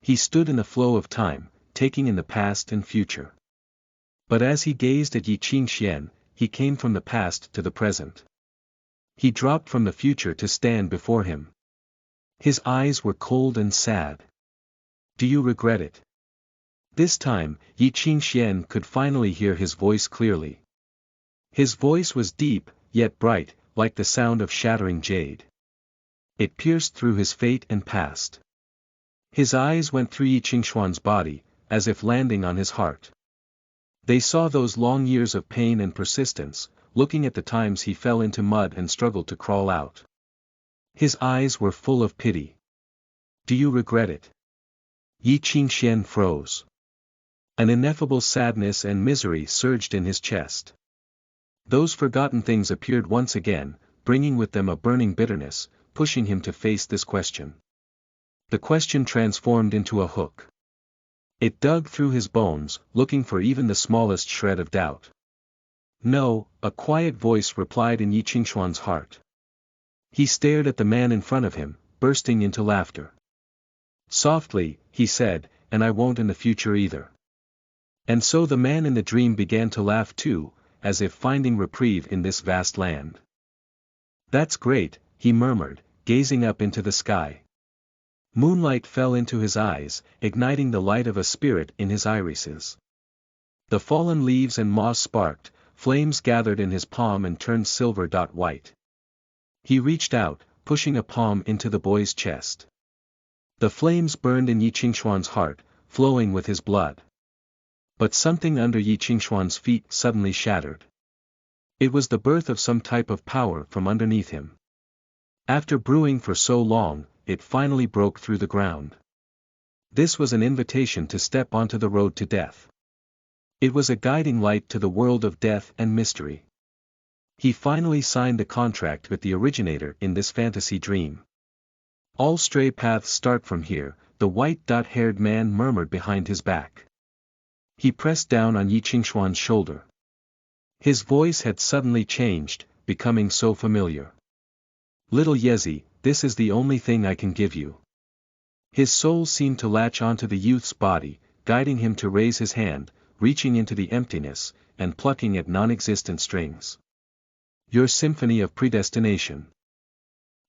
He stood in the flow of time, taking in the past and future. But as he gazed at Yi Qingxian, he came from the past to the present. He dropped from the future to stand before him. His eyes were cold and sad. Do you regret it? This time, Yi Qingxian could finally hear his voice clearly. His voice was deep, yet bright, like the sound of shattering jade. It pierced through his fate and past. His eyes went through Yi Qingxuan's body, as if landing on his heart. They saw those long years of pain and persistence, looking at the times he fell into mud and struggled to crawl out. His eyes were full of pity. Do you regret it? Yi Qingxian froze. An ineffable sadness and misery surged in his chest. Those forgotten things appeared once again, bringing with them a burning bitterness, pushing him to face this question. The question transformed into a hook. It dug through his bones, looking for even the smallest shred of doubt. No, a quiet voice replied in Yi Qingxuan's heart. He stared at the man in front of him, bursting into laughter. Softly, he said, and I won't in the future either. And so the man in the dream began to laugh too, as if finding reprieve in this vast land. That's great, he murmured, gazing up into the sky. Moonlight fell into his eyes, igniting the light of a spirit in his irises. The fallen leaves and moss sparked, flames gathered in his palm and turned silver white. He reached out, pushing a palm into the boy's chest. The flames burned in Yi Qingxuan's heart, flowing with his blood. But something under Yi Qingxuan's feet suddenly shattered. It was the birth of some type of power from underneath him. After brewing for so long, it finally broke through the ground. This was an invitation to step onto the road to death. It was a guiding light to the world of death and mystery. He finally signed the contract with the originator in this fantasy dream. All stray paths start from here, the white-haired man murmured behind his back. He pressed down on Yi Qingxuan's shoulder. His voice had suddenly changed, becoming so familiar. Little Yezi, this is the only thing I can give you. His soul seemed to latch onto the youth's body, guiding him to raise his hand, reaching into the emptiness, and plucking at non-existent strings. Your Symphony of Predestination.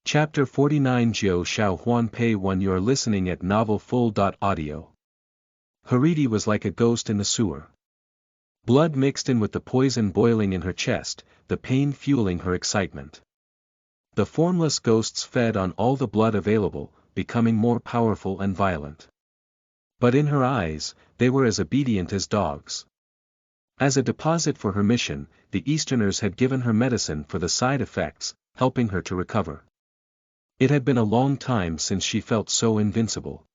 Chapter 49 Jiu Xuanhuan Pei 1 You are listening at novelfull.audio. Hariti was like a ghost in the sewer. Blood mixed in with the poison boiling in her chest, the pain fueling her excitement. The formless ghosts fed on all the blood available, becoming more powerful and violent. But in her eyes, they were as obedient as dogs. As a deposit for her mission, the Easterners had given her medicine for the side effects, helping her to recover. It had been a long time since she felt so invincible.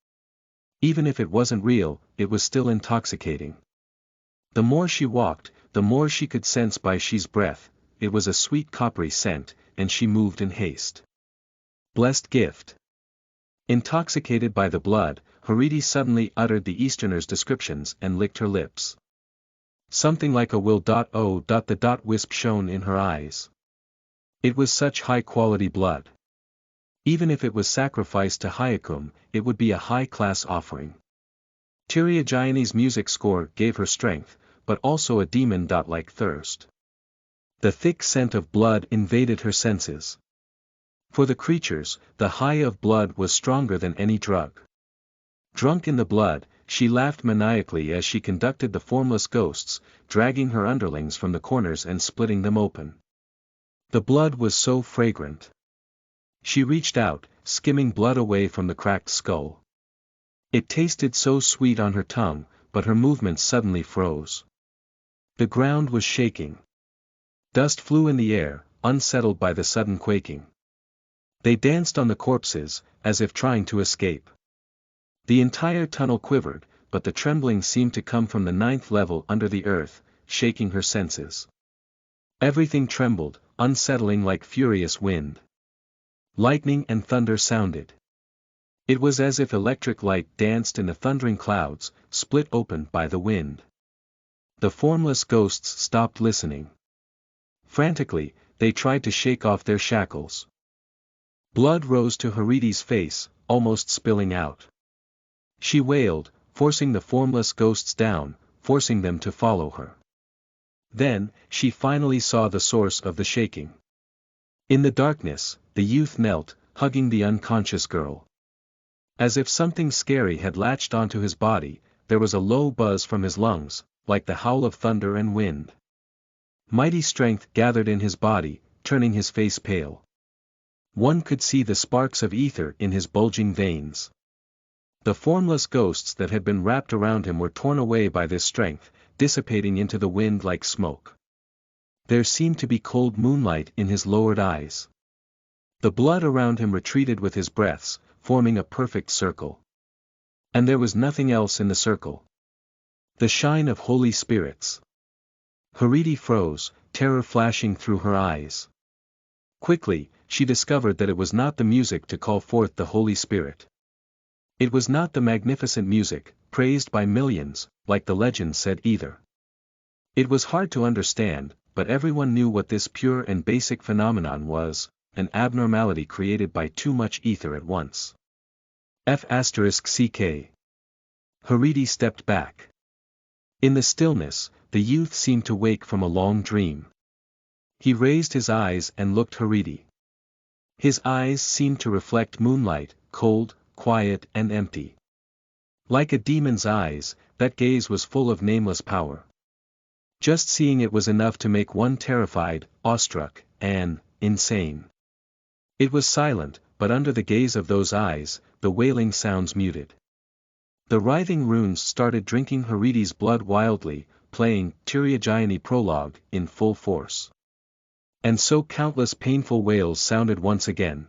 Even if it wasn't real, it was still intoxicating. The more she walked, the more she could sense Bai Shi's breath. It was a sweet coppery scent, and she moved in haste. Blessed gift. Intoxicated by the blood, Hariti suddenly uttered the Easterner's descriptions and licked her lips. Something like a the wisp shone in her eyes. It was such high-quality blood. Even if it was sacrificed to Hyakum, it would be a high-class offering. Tiriagiani's music score gave her strength, but also a demon-like thirst. The thick scent of blood invaded her senses. For the creatures, the high of blood was stronger than any drug. Drunk in the blood, she laughed maniacally as she conducted the formless ghosts, dragging her underlings from the corners and splitting them open. The blood was so fragrant. She reached out, skimming blood away from the cracked skull. It tasted so sweet on her tongue, but her movements suddenly froze. The ground was shaking. Dust flew in the air, unsettled by the sudden quaking. They danced on the corpses, as if trying to escape. The entire tunnel quivered, but the trembling seemed to come from the 9th level under the earth, shaking her senses. Everything trembled, unsettling like furious wind. Lightning and thunder sounded. It was as if electric light danced in the thundering clouds, split open by the wind. The formless ghosts stopped listening. Frantically, they tried to shake off their shackles. Blood rose to Hariti's face, almost spilling out. She wailed, forcing the formless ghosts down, forcing them to follow her. Then, she finally saw the source of the shaking. In the darkness, the youth knelt, hugging the unconscious girl. As if something scary had latched onto his body, there was a low buzz from his lungs, like the howl of thunder and wind. Mighty strength gathered in his body, turning his face pale. One could see the sparks of ether in his bulging veins. The formless ghosts that had been wrapped around him were torn away by this strength, dissipating into the wind like smoke. There seemed to be cold moonlight in his lowered eyes. The blood around him retreated with his breaths, forming a perfect circle. And there was nothing else in the circle. The shine of holy spirits. Hariti froze, terror flashing through her eyes. Quickly, she discovered that it was not the music to call forth the Holy Spirit. It was not the magnificent music, praised by millions, like the legend said either. It was hard to understand, but everyone knew what this pure and basic phenomenon was, an abnormality created by too much ether at once. F***ck. Hariti stepped back. In the stillness, the youth seemed to wake from a long dream. He raised his eyes and looked Hariti. His eyes seemed to reflect moonlight, cold, quiet and empty. Like a demon's eyes, that gaze was full of nameless power. Just seeing it was enough to make one terrified, awestruck, and insane. It was silent, but under the gaze of those eyes, the wailing sounds muted. The writhing runes started drinking Haridi's blood wildly, playing Tyriagiani prologue in full force. And so countless painful wails sounded once again.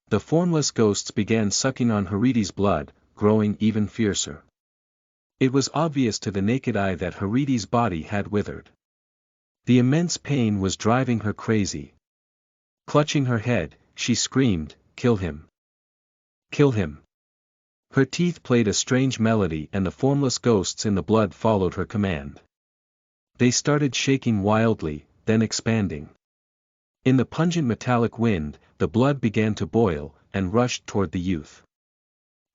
The formless ghosts began sucking on Haridi's blood, growing even fiercer. It was obvious to the naked eye that Haridi's body had withered. The immense pain was driving her crazy. Clutching her head, she screamed, "Kill him! Kill him!" Her teeth played a strange melody and the formless ghosts in the blood followed her command. They started shaking wildly, then expanding. In the pungent metallic wind, the blood began to boil, and rushed toward the youth.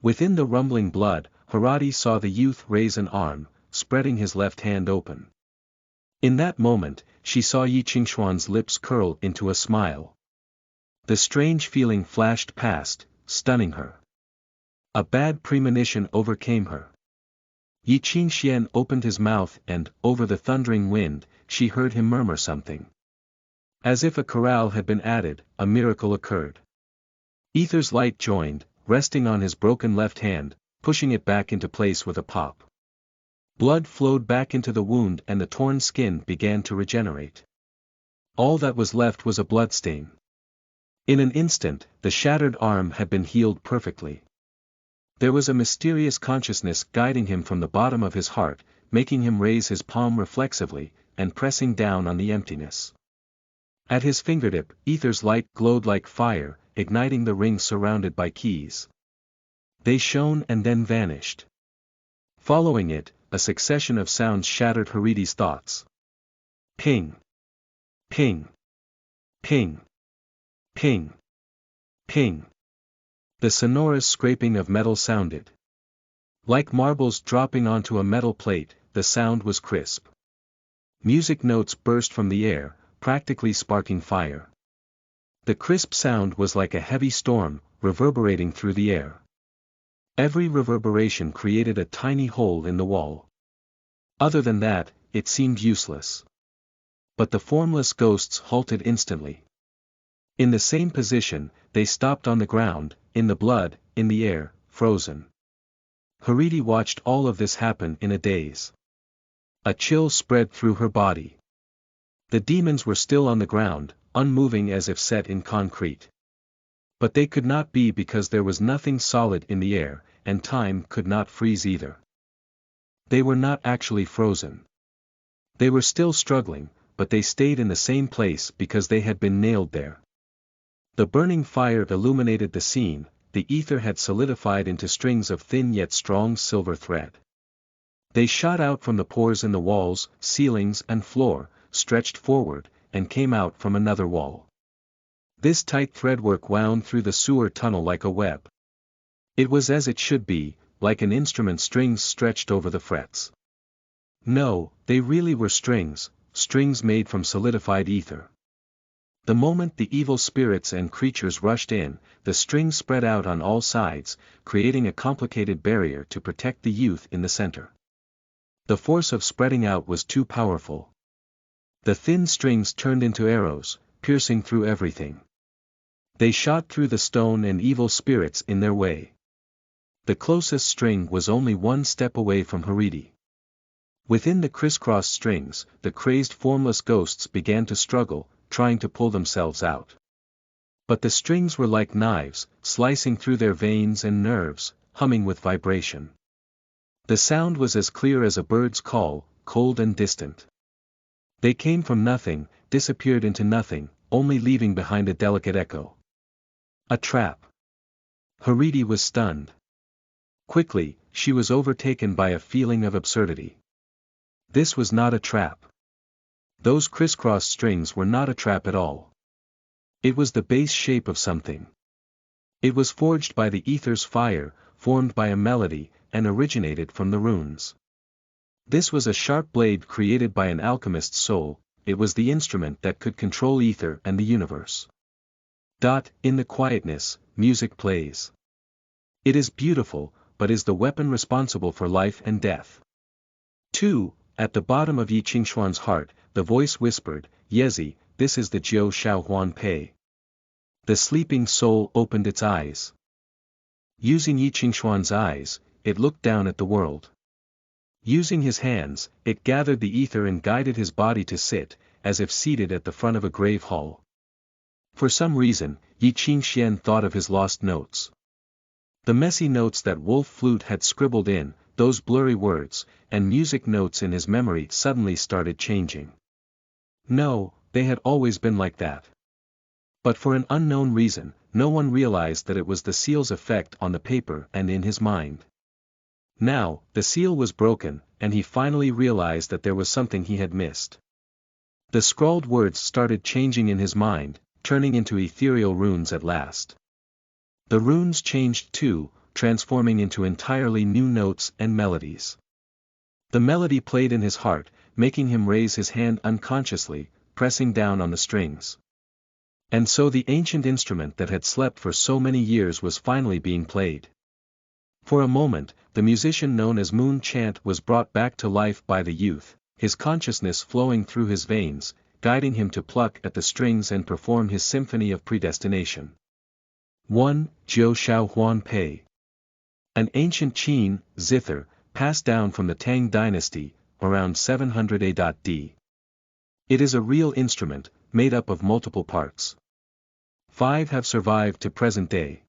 Within the rumbling blood, Haradi saw the youth raise an arm, spreading his left hand open. In that moment, she saw Xuanhuan's lips curl into a smile. The strange feeling flashed past, stunning her. A bad premonition overcame her. Xuanhuan opened his mouth and, over the thundering wind, she heard him murmur something. As if a chorale had been added, a miracle occurred. Ether's light joined, resting on his broken left hand, pushing it back into place with a pop. Blood flowed back into the wound and the torn skin began to regenerate. All that was left was a bloodstain. In an instant, the shattered arm had been healed perfectly. There was a mysterious consciousness guiding him from the bottom of his heart, making him raise his palm reflexively, and pressing down on the emptiness. At his fingertip, Ether's light glowed like fire, igniting the ring surrounded by keys. They shone and then vanished. Following it, a succession of sounds shattered Haridi's thoughts. Ping! Ping! Ping! Ping! Ping! The sonorous scraping of metal sounded. Like marbles dropping onto a metal plate, the sound was crisp. Music notes burst from the air, practically sparking fire. The crisp sound was like a heavy storm, reverberating through the air. Every reverberation created a tiny hole in the wall. Other than that, it seemed useless. But the formless ghosts halted instantly. In the same position, they stopped on the ground, in the blood, in the air, frozen. Haridi watched all of this happen in a daze. A chill spread through her body. The demons were still on the ground, unmoving as if set in concrete. But they could not be because there was nothing solid in the air, and time could not freeze either. They were not actually frozen. They were still struggling, but they stayed in the same place because they had been nailed there. The burning fire illuminated the scene, the ether had solidified into strings of thin yet strong silver thread. They shot out from the pores in the walls, ceilings and floor, stretched forward, and came out from another wall. This tight threadwork wound through the sewer tunnel like a web. It was as it should be, like an instrument's strings stretched over the frets. No, they really were strings, strings made from solidified ether. The moment the evil spirits and creatures rushed in, the strings spread out on all sides, creating a complicated barrier to protect the youth in the center. The force of spreading out was too powerful. The thin strings turned into arrows, piercing through everything. They shot through the stone and evil spirits in their way. The closest string was only one step away from Haridi. Within the crisscross strings, the crazed formless ghosts began to struggle, trying to pull themselves out. But the strings were like knives, slicing through their veins and nerves, humming with vibration. The sound was as clear as a bird's call, cold and distant. They came from nothing, disappeared into nothing, only leaving behind a delicate echo. A trap. Haridi was stunned. Quickly, she was overtaken by a feeling of absurdity. This was not a trap. Those crisscross strings were not a trap at all. It was the base shape of something. It was forged by the ether's fire, formed by a melody, and originated from the runes. This was a sharp blade created by an alchemist's soul, it was the instrument that could control ether and the universe. In the quietness, music plays. It is beautiful, but is the weapon responsible for life and death. 2. At the bottom of Yi Qingshuan's heart, the voice whispered, Yezi, this is the Jiu Xuanhuan Pei. The sleeping soul opened its eyes. Using Yi Qingshuan's eyes, it looked down at the world. Using his hands, it gathered the ether and guided his body to sit, as if seated at the front of a grave hall. For some reason, Yi Qingxian thought of his lost notes. The messy notes that Wolf Flute had scribbled in, those blurry words, and music notes in his memory suddenly started changing. No, they had always been like that. But for an unknown reason, no one realized that it was the seal's effect on the paper and in his mind. Now, the seal was broken, and he finally realized that there was something he had missed. The scrawled words started changing in his mind, turning into ethereal runes at last. The runes changed too, transforming into entirely new notes and melodies. The melody played in his heart, making him raise his hand unconsciously, pressing down on the strings. And so the ancient instrument that had slept for so many years was finally being played. For a moment, the musician known as Moon Chant was brought back to life by the youth, his consciousness flowing through his veins, guiding him to pluck at the strings and perform his symphony of predestination. 1. Jiu Xuanhuan Pei. An ancient Qin, zither, passed down from the Tang dynasty, around 700 AD. It is a real instrument, made up of multiple parts. 5 have survived to present day.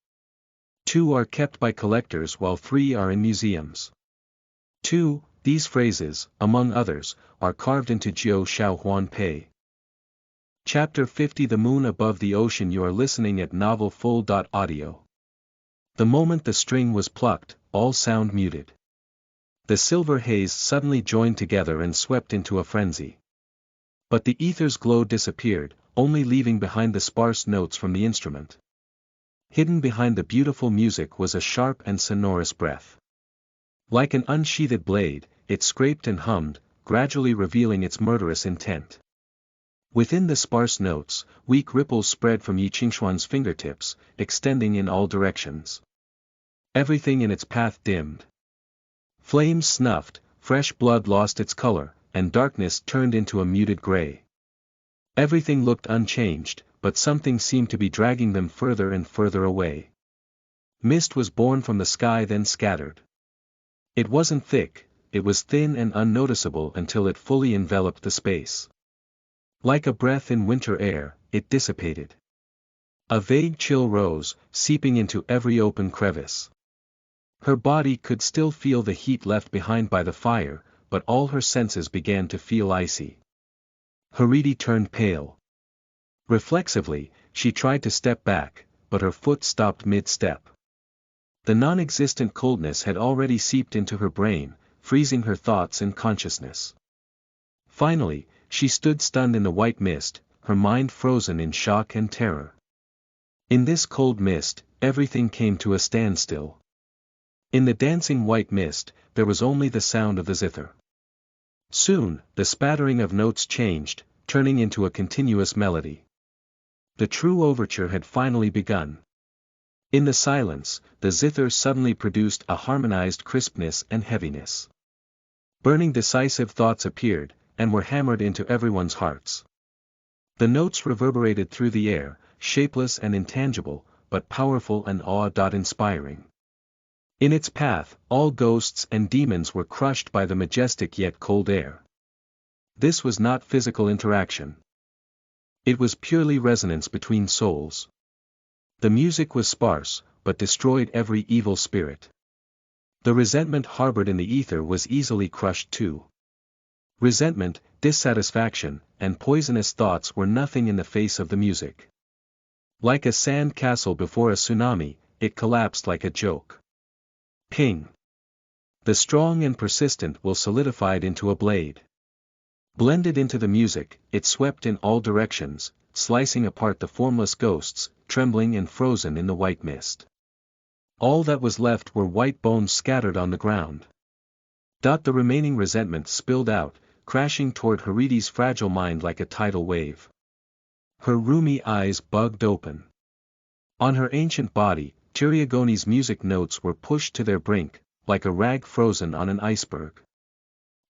2 are kept by collectors while 3 are in museums. 2. These phrases, among others, are carved into Jiu Xuanhuan Pei. Chapter 50 The Moon Above the Ocean. You are listening at novelfull.audio. The moment the string was plucked, all sound muted. The silver haze suddenly joined together and swept into a frenzy. But the ether's glow disappeared, only leaving behind the sparse notes from the instrument. Hidden behind the beautiful music was a sharp and sonorous breath. Like an unsheathed blade, it scraped and hummed, gradually revealing its murderous intent. Within the sparse notes, weak ripples spread from Yi Qingshuan's fingertips, extending in all directions. Everything in its path dimmed. Flames snuffed, fresh blood lost its color, and darkness turned into a muted gray. Everything looked unchanged, but something seemed to be dragging them further and further away. Mist was born from the sky then scattered. It wasn't thick, it was thin and unnoticeable until it fully enveloped the space. Like a breath in winter air, it dissipated. A vague chill rose, seeping into every open crevice. Her body could still feel the heat left behind by the fire, but all her senses began to feel icy. Haridi turned pale. Reflexively, she tried to step back, but her foot stopped mid-step. The non-existent coldness had already seeped into her brain, freezing her thoughts and consciousness. Finally, she stood stunned in the white mist, her mind frozen in shock and terror. In this cold mist, everything came to a standstill. In the dancing white mist, there was only the sound of the zither. Soon, the spattering of notes changed, turning into a continuous melody. The true overture had finally begun. In the silence, the zither suddenly produced a harmonized crispness and heaviness. Burning decisive thoughts appeared, and were hammered into everyone's hearts. The notes reverberated through the air, shapeless and intangible, but powerful and awe-inspiring. In its path, all ghosts and demons were crushed by the majestic yet cold air. This was not physical interaction. It was purely resonance between souls. The music was sparse, but destroyed every evil spirit. The resentment harbored in the ether was easily crushed too. Resentment, dissatisfaction, and poisonous thoughts were nothing in the face of the music. Like a sand castle before a tsunami, it collapsed like a joke. Ping! The strong and persistent will solidified into a blade. Blended into the music, it swept in all directions, slicing apart the formless ghosts, trembling and frozen in the white mist. All that was left were white bones scattered on the ground. The remaining resentment spilled out, crashing toward Haridi's fragile mind like a tidal wave. Her rheumy eyes bugged open. On her ancient body, Tiriagoni's music notes were pushed to their brink, like a rag frozen on an iceberg.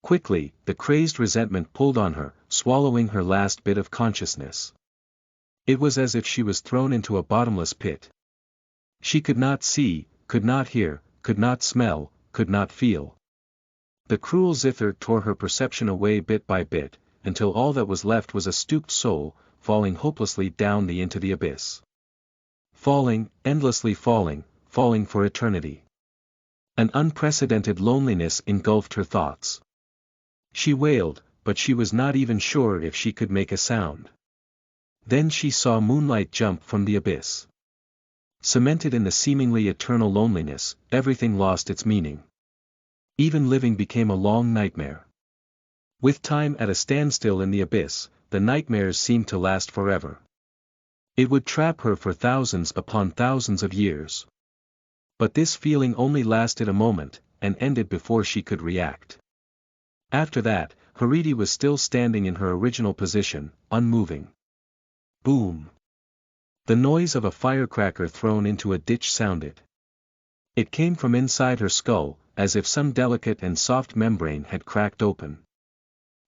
Quickly, the crazed resentment pulled on her, swallowing her last bit of consciousness. It was as if she was thrown into a bottomless pit. She could not see, could not hear, could not smell, could not feel. The cruel zither tore her perception away bit by bit, until all that was left was a stooped soul, falling hopelessly down into the abyss. Falling, endlessly falling, falling for eternity. An unprecedented loneliness engulfed her thoughts. She wailed, but she was not even sure if she could make a sound. Then she saw moonlight jump from the abyss. Cemented in the seemingly eternal loneliness, everything lost its meaning. Even living became a long nightmare. With time at a standstill in the abyss, the nightmares seemed to last forever. It would trap her for thousands upon thousands of years. But this feeling only lasted a moment, and ended before she could react. After that, Haridi was still standing in her original position, unmoving. Boom! The noise of a firecracker thrown into a ditch sounded. It came from inside her skull, as if some delicate and soft membrane had cracked open.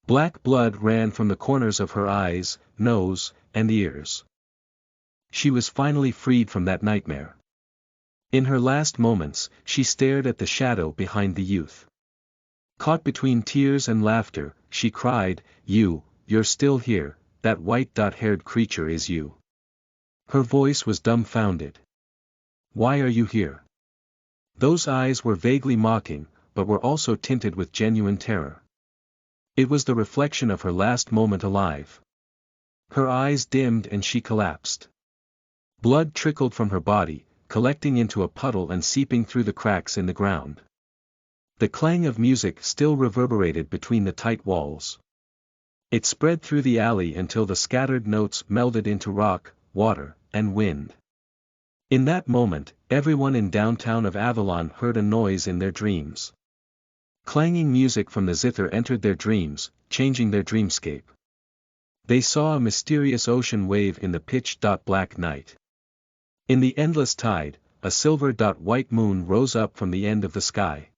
Black blood ran from the corners of her eyes, nose, and ears. She was finally freed from that nightmare. In her last moments, she stared at the shadow behind the youth. Caught between tears and laughter, she cried, You're still here, that white-haired creature is you. Her voice was dumbfounded. Why are you here? Those eyes were vaguely mocking, but were also tinted with genuine terror. It was the reflection of her last moment alive. Her eyes dimmed and she collapsed. Blood trickled from her body, collecting into a puddle and seeping through the cracks in the ground. The clang of music still reverberated between the tight walls. It spread through the alley until the scattered notes melded into rock, water, and wind. In that moment, everyone in downtown of Avalon heard a noise in their dreams. Clanging music from the zither entered their dreams, changing their dreamscape. They saw a mysterious ocean wave in the pitch-black night. In the endless tide, a silver-white moon rose up from the end of the sky.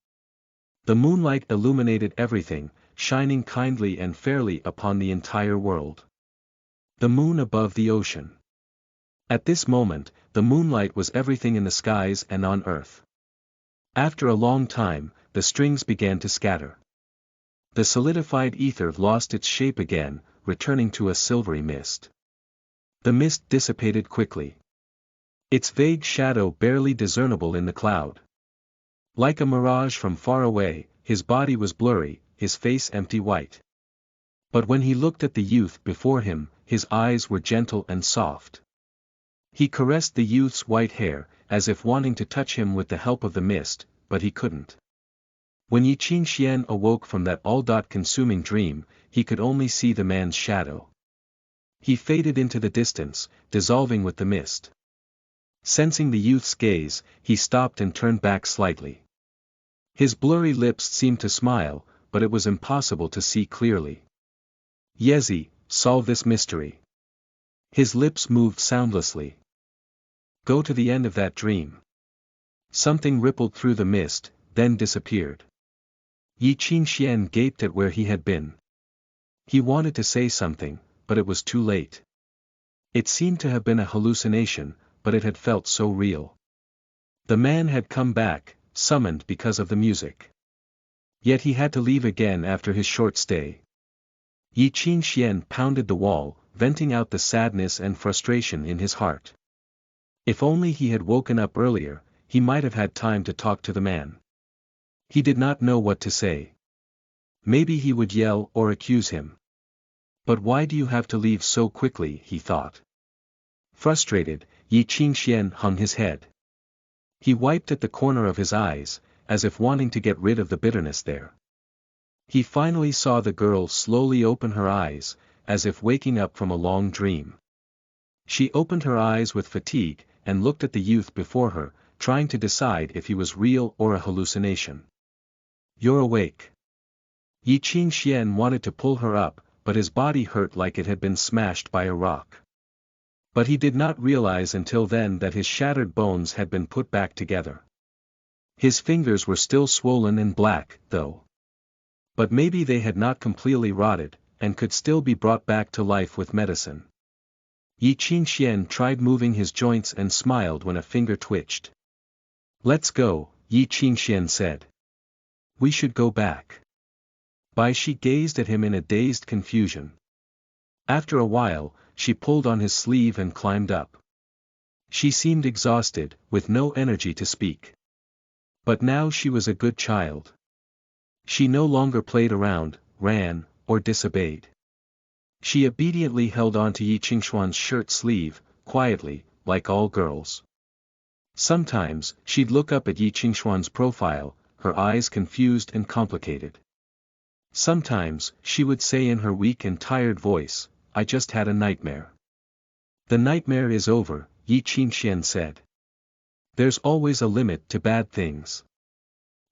The moonlight illuminated everything, shining kindly and fairly upon the entire world. The moon above the ocean. At this moment, the moonlight was everything in the skies and on earth. After a long time, the strings began to scatter. The solidified ether lost its shape again, returning to a silvery mist. The mist dissipated quickly. Its vague shadow barely discernible in the cloud. Like a mirage from far away, his body was blurry, his face empty white. But when he looked at the youth before him, his eyes were gentle and soft. He caressed the youth's white hair, as if wanting to touch him with the help of the mist, but he couldn't. When Yi Qingxian awoke from that all-consuming dream, he could only see the man's shadow. He faded into the distance, dissolving with the mist. Sensing the youth's gaze, he stopped and turned back slightly. His blurry lips seemed to smile, but it was impossible to see clearly. Yezi, solve this mystery. His lips moved soundlessly. Go to the end of that dream. Something rippled through the mist, then disappeared. Yi Qingxian gaped at where he had been. He wanted to say something, but it was too late. It seemed to have been a hallucination, but it had felt so real. The man had come back, summoned because of the music. Yet he had to leave again after his short stay. Yi Qingxian pounded the wall, venting out the sadness and frustration in his heart. If only he had woken up earlier, he might have had time to talk to the man. He did not know what to say. Maybe he would yell or accuse him. But why do you have to leave so quickly, he thought. Frustrated, Yi Qingxian hung his head. He wiped at the corner of his eyes, as if wanting to get rid of the bitterness there. He finally saw the girl slowly open her eyes, as if waking up from a long dream. She opened her eyes with fatigue, and looked at the youth before her, trying to decide if he was real or a hallucination. You're awake. Yi Qingxian wanted to pull her up, but his body hurt like it had been smashed by a rock. But he did not realize until then that his shattered bones had been put back together. His fingers were still swollen and black, though. But maybe they had not completely rotted, and could still be brought back to life with medicine. Yi Qingxian tried moving his joints and smiled when a finger twitched. "Let's go," Yi Qingxian said. "We should go back." Bai Shi gazed at him in a dazed confusion. After a while, she pulled on his sleeve and climbed up. She seemed exhausted, with no energy to speak. But now she was a good child. She no longer played around, ran, or disobeyed. She obediently held on to Yi Qingxuan's shirt sleeve, quietly, like all girls. Sometimes, she'd look up at Yi Qingxuan's profile, her eyes confused and complicated. Sometimes, she would say in her weak and tired voice, "I just had a nightmare." "The nightmare is over," Yi Qingxian said. "There's always a limit to bad things.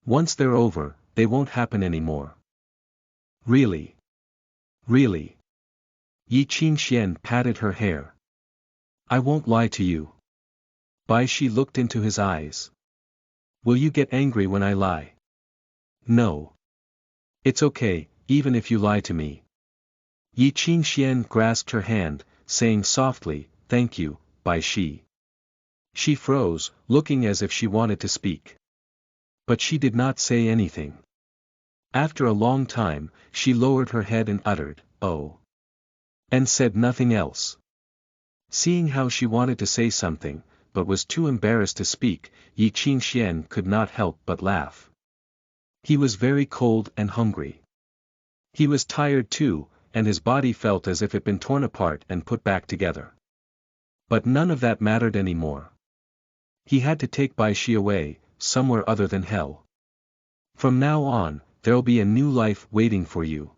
Once they're over, they won't happen anymore." "Really? Really?" Yi Qingxian patted her hair. "I won't lie to you." Bai Shi looked into his eyes. "Will you get angry when I lie?" "No. It's okay, even if you lie to me." Yi Qingxian grasped her hand, saying softly, "Thank you, Bai Shi." She froze, looking as if she wanted to speak. But she did not say anything. After a long time, she lowered her head and uttered, "Oh," and said nothing else. Seeing how she wanted to say something, but was too embarrassed to speak, Yi Qingxian could not help but laugh. He was very cold and hungry. He was tired too, and his body felt as if it had been torn apart and put back together. But none of that mattered anymore. He had to take Bai Shi away, somewhere other than hell. "From now on, there'll be a new life waiting for you."